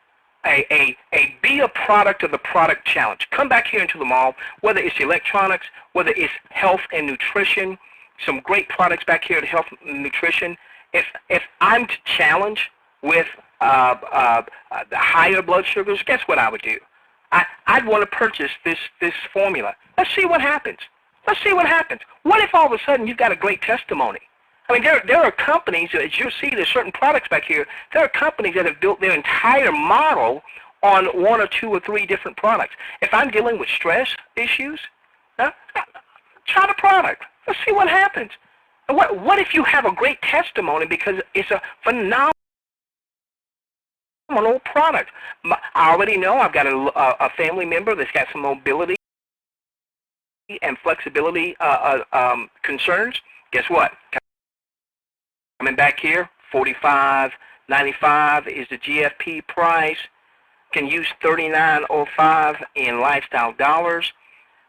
a be a product of the product challenge. Come back here into the mall, whether it's electronics, whether it's health and nutrition, some great products back here at Health and Nutrition. If I'm to challenge with the higher blood sugars, guess what I would do? I'd want to purchase this formula. Let's see what happens. Let's see what happens. What if all of a sudden you've got a great testimony? I mean, there are companies, as you'll see, there's certain products back here, there are companies that have built their entire model on 1 or 2 or 3 different products. If I'm dealing with stress issues, try the product. Let's see what happens. What if you have a great testimony because it's a phenomenal product? I already know I've got a family member that's got some mobility and flexibility concerns. Guess what? Coming back here, $45.95 is the GFP price. Can use $39.05 in lifestyle dollars.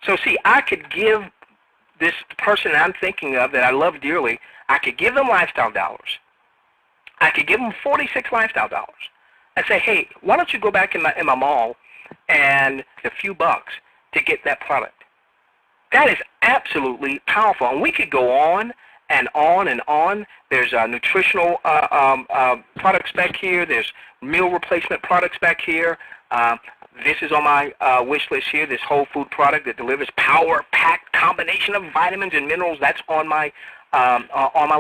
So see, I could give this person I'm thinking of that I love dearly, I could give them lifestyle dollars. I could give them 46 lifestyle dollars and say, hey, why don't you go back in my mall and a few bucks to get that product. That is absolutely powerful. And we could go on and on and on. There's nutritional products back here. There's meal replacement products back here. This is on my wish list here, this whole food product that delivers power-packed combination of vitamins and minerals. That's on my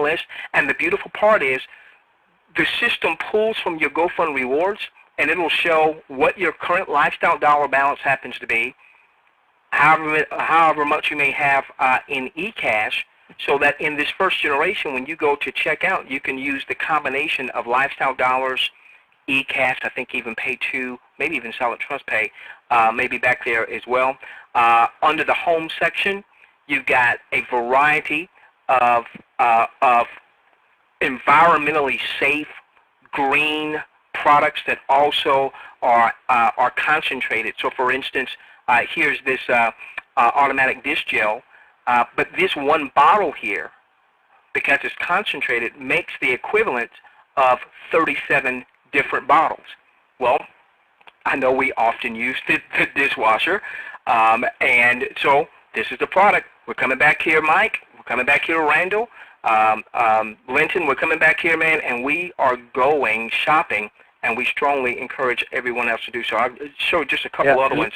list. And the beautiful part is the system pulls from your GoFun rewards, and it will show what your current lifestyle dollar balance happens to be, however much you may have in eCash, so that in this first generation, when you go to check out, you can use the combination of lifestyle dollars, eCash, I think even Pay 2, maybe even Solid Trust Pay, maybe back there as well. Under the home section, you've got a variety of environmentally safe green products that also are concentrated. So for instance, here's this automatic dish gel, but this one bottle here, because it's concentrated, makes the equivalent of 37 different bottles. Well, I know we often use the dishwasher, and so this is the product. We're coming back here, Mike. We're coming back here, Randall. Linton, we're coming back here, man, and we are going shopping, and we strongly encourage everyone else to do so. I'll show just a couple other ones.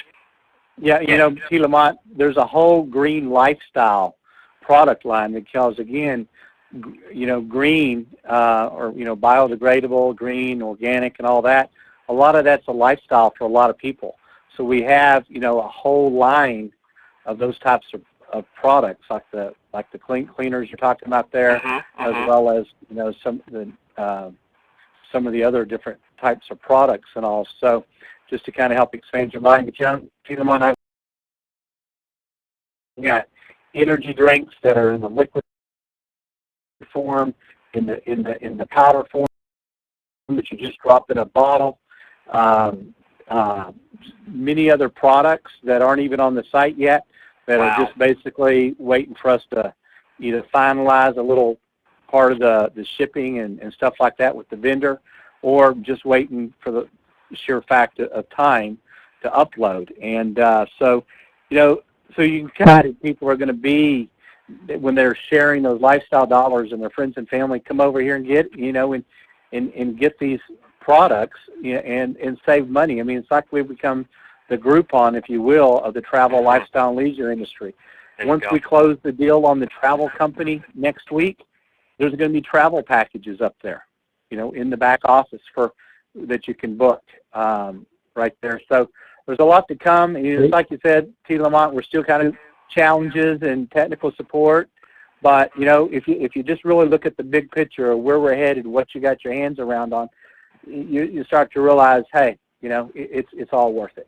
Yeah, you know, T. Lamont, there's a whole green lifestyle product line because, again, you know, green or, you know, biodegradable, green, organic, and all that, a lot of that's a lifestyle for a lot of people. So we have, you know, a whole line of those types of products, like the cleaners you're talking about there, as well as, you know, some of the other different types of products and all. So just to kind of help expand your mind, I've got energy drinks that are in the liquid form, in the powder form that you just drop in a bottle. Many other products that aren't even on the site yet that are just basically waiting for us to either finalize a little part of the shipping and stuff like that with the vendor, or just waiting for the sheer fact of time to upload. And so, you know, so you can kind of people are going to be, when they're sharing those lifestyle dollars and their friends and family, come over here and get, you know, and get these products, you know, and save money. I mean, it's like we've become the Groupon, if you will, of the travel, lifestyle, and leisure industry. Once we close the deal on the travel company next week, there's going to be travel packages up there. in the back office that you can book right there. So there's a lot to come. It's like you said, T. Lamont, we're still kind of challenges and technical support. But if you just really look at the big picture of where we're headed, what you got your hands around on, you start to realize, hey, it's all worth it.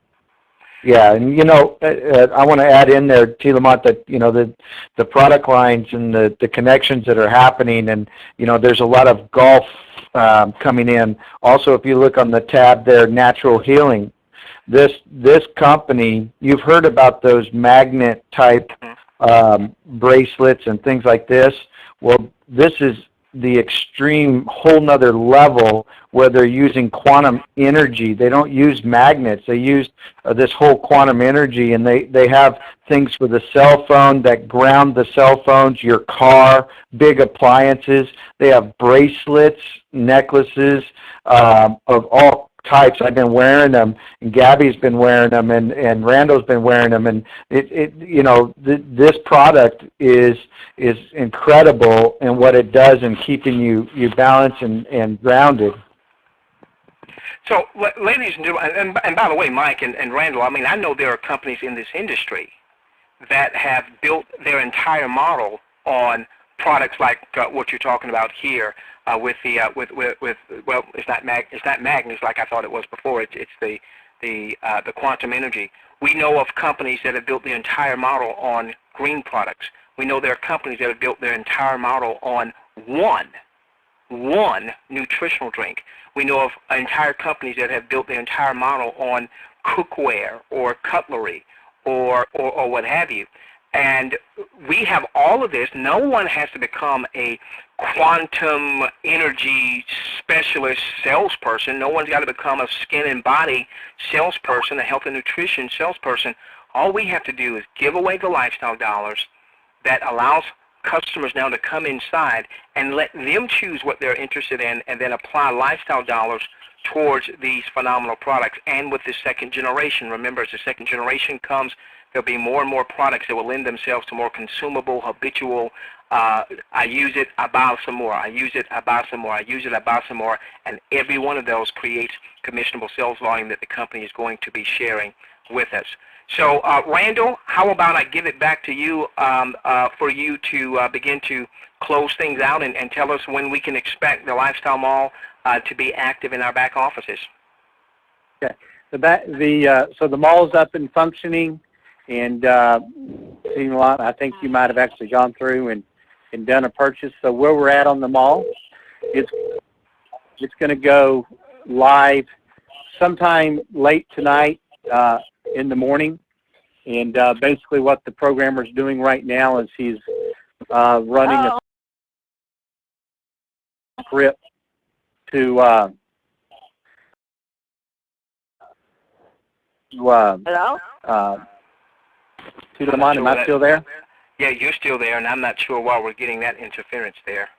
Yeah, and I want to add in there, T. Lamont, that the product lines and the connections that are happening, and there's a lot of golf coming in. Also, if you look on the tab there, natural healing. This company, you've heard about those magnet type bracelets and things like this. Well, this is the extreme whole nother level where they're using quantum energy. They don't use magnets. They use this whole quantum energy, and they have things for the cell phone that ground the cell phones, your car, big appliances. They have bracelets, necklaces of all types. I've been wearing them, and Gabby's been wearing them, and Randall's been wearing them, and this product is incredible in what it does in keeping you balanced and grounded. So, ladies and gentlemen, and by the way, Mike and Randall, I mean, I know there are companies in this industry that have built their entire model on products like what you're talking about here. With well, it's not magnets like I thought it was before. It's the quantum energy. We know of companies that have built their entire model on green products. We know there are companies that have built their entire model on one nutritional drink. We know of entire companies that have built their entire model on cookware or cutlery or what have you. And we have all of this. No one has to become a quantum energy specialist salesperson. No one's got to become a skin and body salesperson, a health and nutrition salesperson. All we have to do is give away the lifestyle dollars that allows customers now to come inside and let them choose what they're interested in, and then apply lifestyle dollars towards these phenomenal products. And with the second generation, remember, as the second generation comes, there'll be more and more products that will lend themselves to more consumable, habitual, I use it, I buy some more. I use it, I buy some more. I use it, I buy some more. And every one of those creates commissionable sales volume that the company is going to be sharing with us. So, Randall, how about I give it back to you for you to begin to close things out and tell us when we can expect the Lifestyle Mall to be active in our back offices. Okay. So the mall is up and functioning, and seeing a lot. I think you might have actually gone through and done a purchase. So where we're at on the mall, it's going to go live sometime late tonight in the morning. And basically what the programmer is doing right now is he's running a script to Hello? To Lamont, am I still there? Yeah, you're still there, and I'm not sure why we're getting that interference there.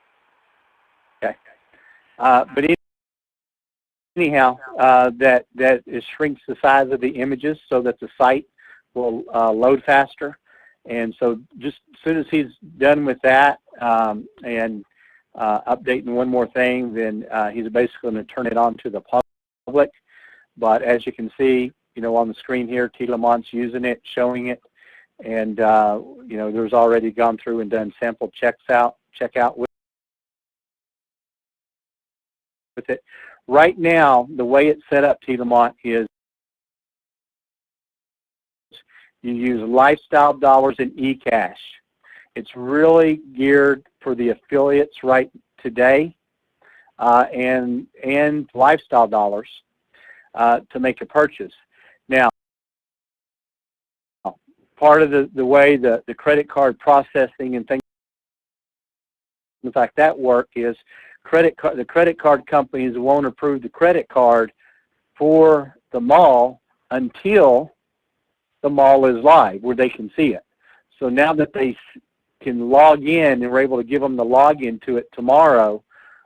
Okay. But anyhow, that shrinks the size of the images so that the site will load faster. And so just as soon as he's done with that and updating one more thing, then he's basically going to turn it on to the public. But as you can see, on the screen here, T. Lamont's using it, showing it, and there's already gone through and done sample checkout with it. Right now, the way it's set up, T. Lamont, is you use lifestyle dollars and eCash. It's really geared for the affiliates right today, and lifestyle dollars to make a purchase. Now, part of the way the credit card processing and things like that work is the credit card companies won't approve the credit card for the mall until the mall is live, where they can see it. So now that they can log in, and we're able to give them the login to it tomorrow,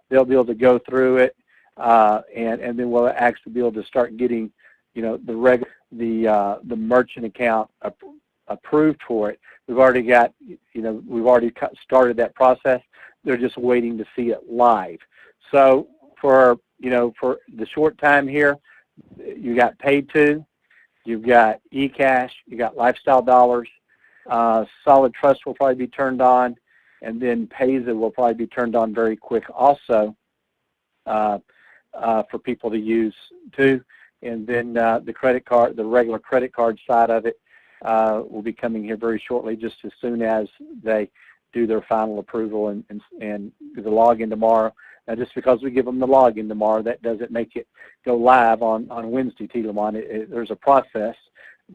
they'll be able to go through it, and then we'll actually be able to start getting, the merchant account approved for it. We've already got, we've already started that process. They're just waiting to see it live. So for, for the short time here, you got Paid To, you've got eCash, you got Lifestyle Dollars, Solid Trust will probably be turned on, and then Payza will probably be turned on very quick also for people to use too. And then the credit card, the regular credit card side of it will be coming here very shortly, just as soon as they do their final approval and do the login tomorrow. Now, just because we give them the login tomorrow, that doesn't make it go live on Wednesday, T. Lamont. There's a process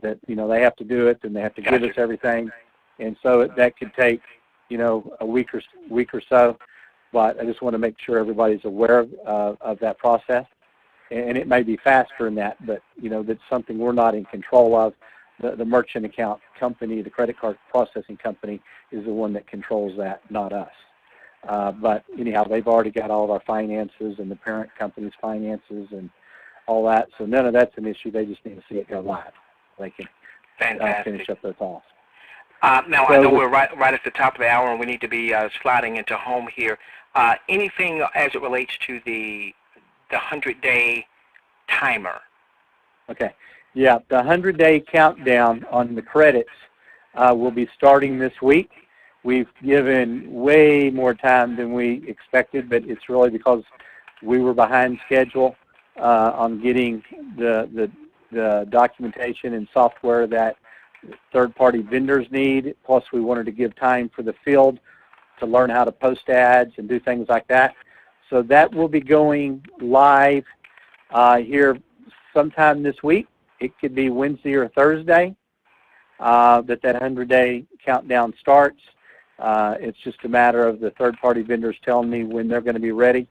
that, they have to do it, and they have to give us everything. And so that could take, a week or so. But I just want to make sure everybody's aware of that process. And it may be faster than that, but, that's something we're not in control of. The merchant account company, the credit card processing company, is the one that controls that, not us. But anyhow, they've already got all of our finances and the parent company's finances and all that. So none of that's an issue. They just need to see it go live. They can finish up their tasks. Now, I know we're right at the top of the hour, and we need to be sliding into home here. Anything as it relates to the 100-day timer? Okay. Yeah, the 100-day countdown on the credits will be starting this week. We've given way more time than we expected, but it's really because we were behind schedule on getting the documentation and software that third-party vendors need. Plus, we wanted to give time for the field to learn how to post ads and do things like that. So that will be going live here sometime this week. It could be Wednesday or Thursday that 100-day countdown starts. It's just a matter of the third-party vendors telling me when they're going to be ready,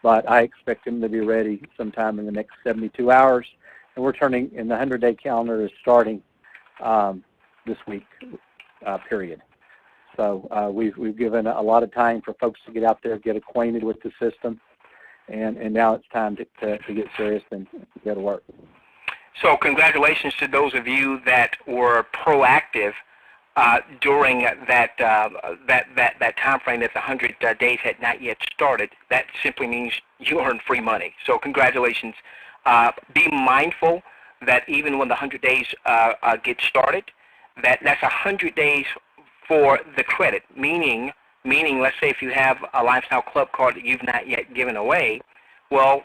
but I expect them to be ready sometime in the next 72 hours. And we're turning, and the 100-day calendar is starting this week, period. So we've given a lot of time for folks to get out there, get acquainted with the system, and now it's time to get serious and go to work. So congratulations to those of you that were proactive during that time frame that the 100 days had not yet started. That simply means you earned free money. So congratulations. Be mindful that even when the 100 days get started, that's 100 days for the credit, meaning let's say if you have a Lifestyle Club card that you've not yet given away, well,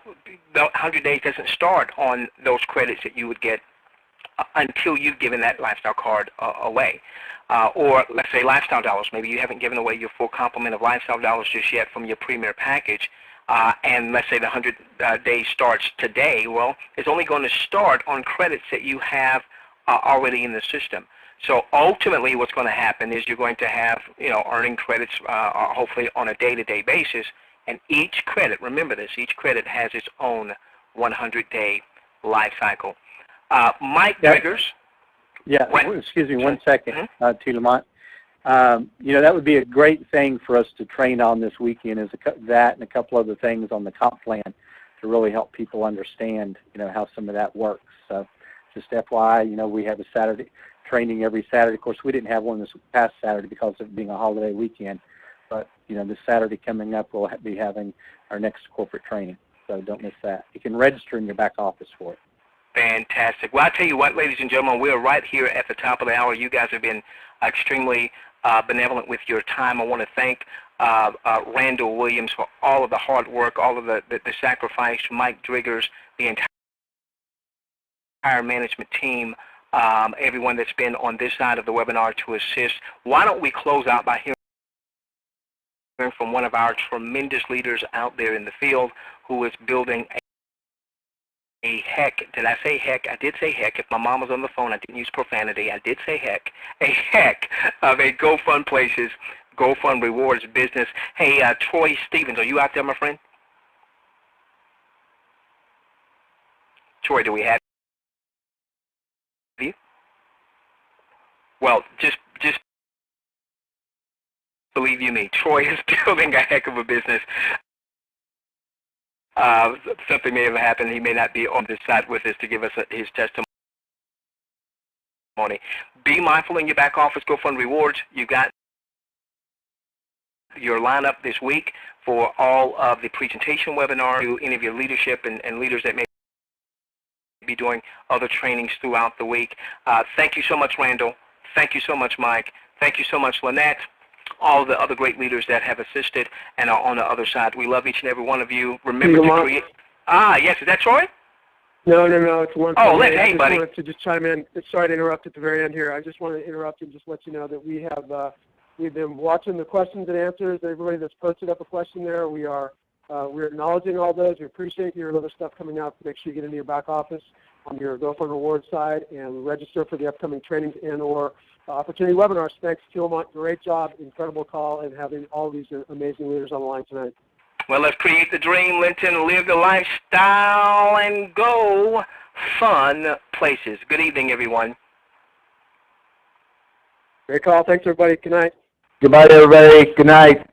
the 100 days doesn't start on those credits that you would get until you've given that Lifestyle card away. Or let's say Lifestyle Dollars. Maybe you haven't given away your full complement of Lifestyle Dollars just yet from your Premier package. And let's say the 100 days starts today. Well, it's only going to start on credits that you have already in the system. So ultimately what's going to happen is you're going to have, earning credits hopefully on a day-to-day basis. And each credit, remember this, each credit has its own 100-day life cycle. Mike Triggers. Yeah, excuse me one second, T. Lamont. That would be a great thing for us to train on this weekend, is that and a couple other things on the comp plan to really help people understand, how some of that works. So just FYI, we have a Saturday training every Saturday. Of course, we didn't have one this past Saturday because of it being a holiday weekend. But, this Saturday coming up, we'll be having our next corporate training. So don't miss that. You can register in your back office for it. Fantastic. Well, I'll tell you what, ladies and gentlemen, we're right here at the top of the hour. You guys have been extremely benevolent with your time. I want to thank Randall Williams for all of the hard work, all of the sacrifice, Mike Driggers, the entire management team, everyone that's been on this side of the webinar to assist. Why don't we close out by hearing from one of our tremendous leaders out there in the field who is building a heck, did I say heck? I did say heck. If my mom was on the phone, I didn't use profanity. I did say heck. A heck of a GoFun Places, GoFun Rewards business. Hey, Troy Stevens, are you out there, my friend? Troy, do we have you? Well, just believe you me, Troy is building a heck of a business. Something may have happened. He may not be on this side with us to give us his testimony. Be mindful in your back office, GoFund Rewards. You got your lineup this week for all of the presentation webinars, to any of your leadership and leaders that may be doing other trainings throughout the week. Thank you so much, Randall. Thank you so much, Mike. Thank you so much, Lynette. All the other great leaders that have assisted and are on the other side. We love each and every one of you. Remember to create. Yes, is that Troy? No, it's one. Oh, Lynn, I hey, just buddy. wanted to just chime in. Sorry to interrupt at the very end here. I just wanted to interrupt and just let you know that we have we've been watching the questions and answers. Everybody that's posted up a question there, we're acknowledging all those. We appreciate your other stuff coming out. Make sure you get into your back office on your GoFun Rewards side and register for the upcoming trainings and/or opportunity webinars. Thanks, Tielmont. Great job, incredible call, and having all these amazing leaders on the line tonight. Well, let's create the dream, Linton, live the lifestyle, and go fun places. Good evening, everyone. Great call. Thanks, everybody. Good night. Goodbye, everybody. Good night.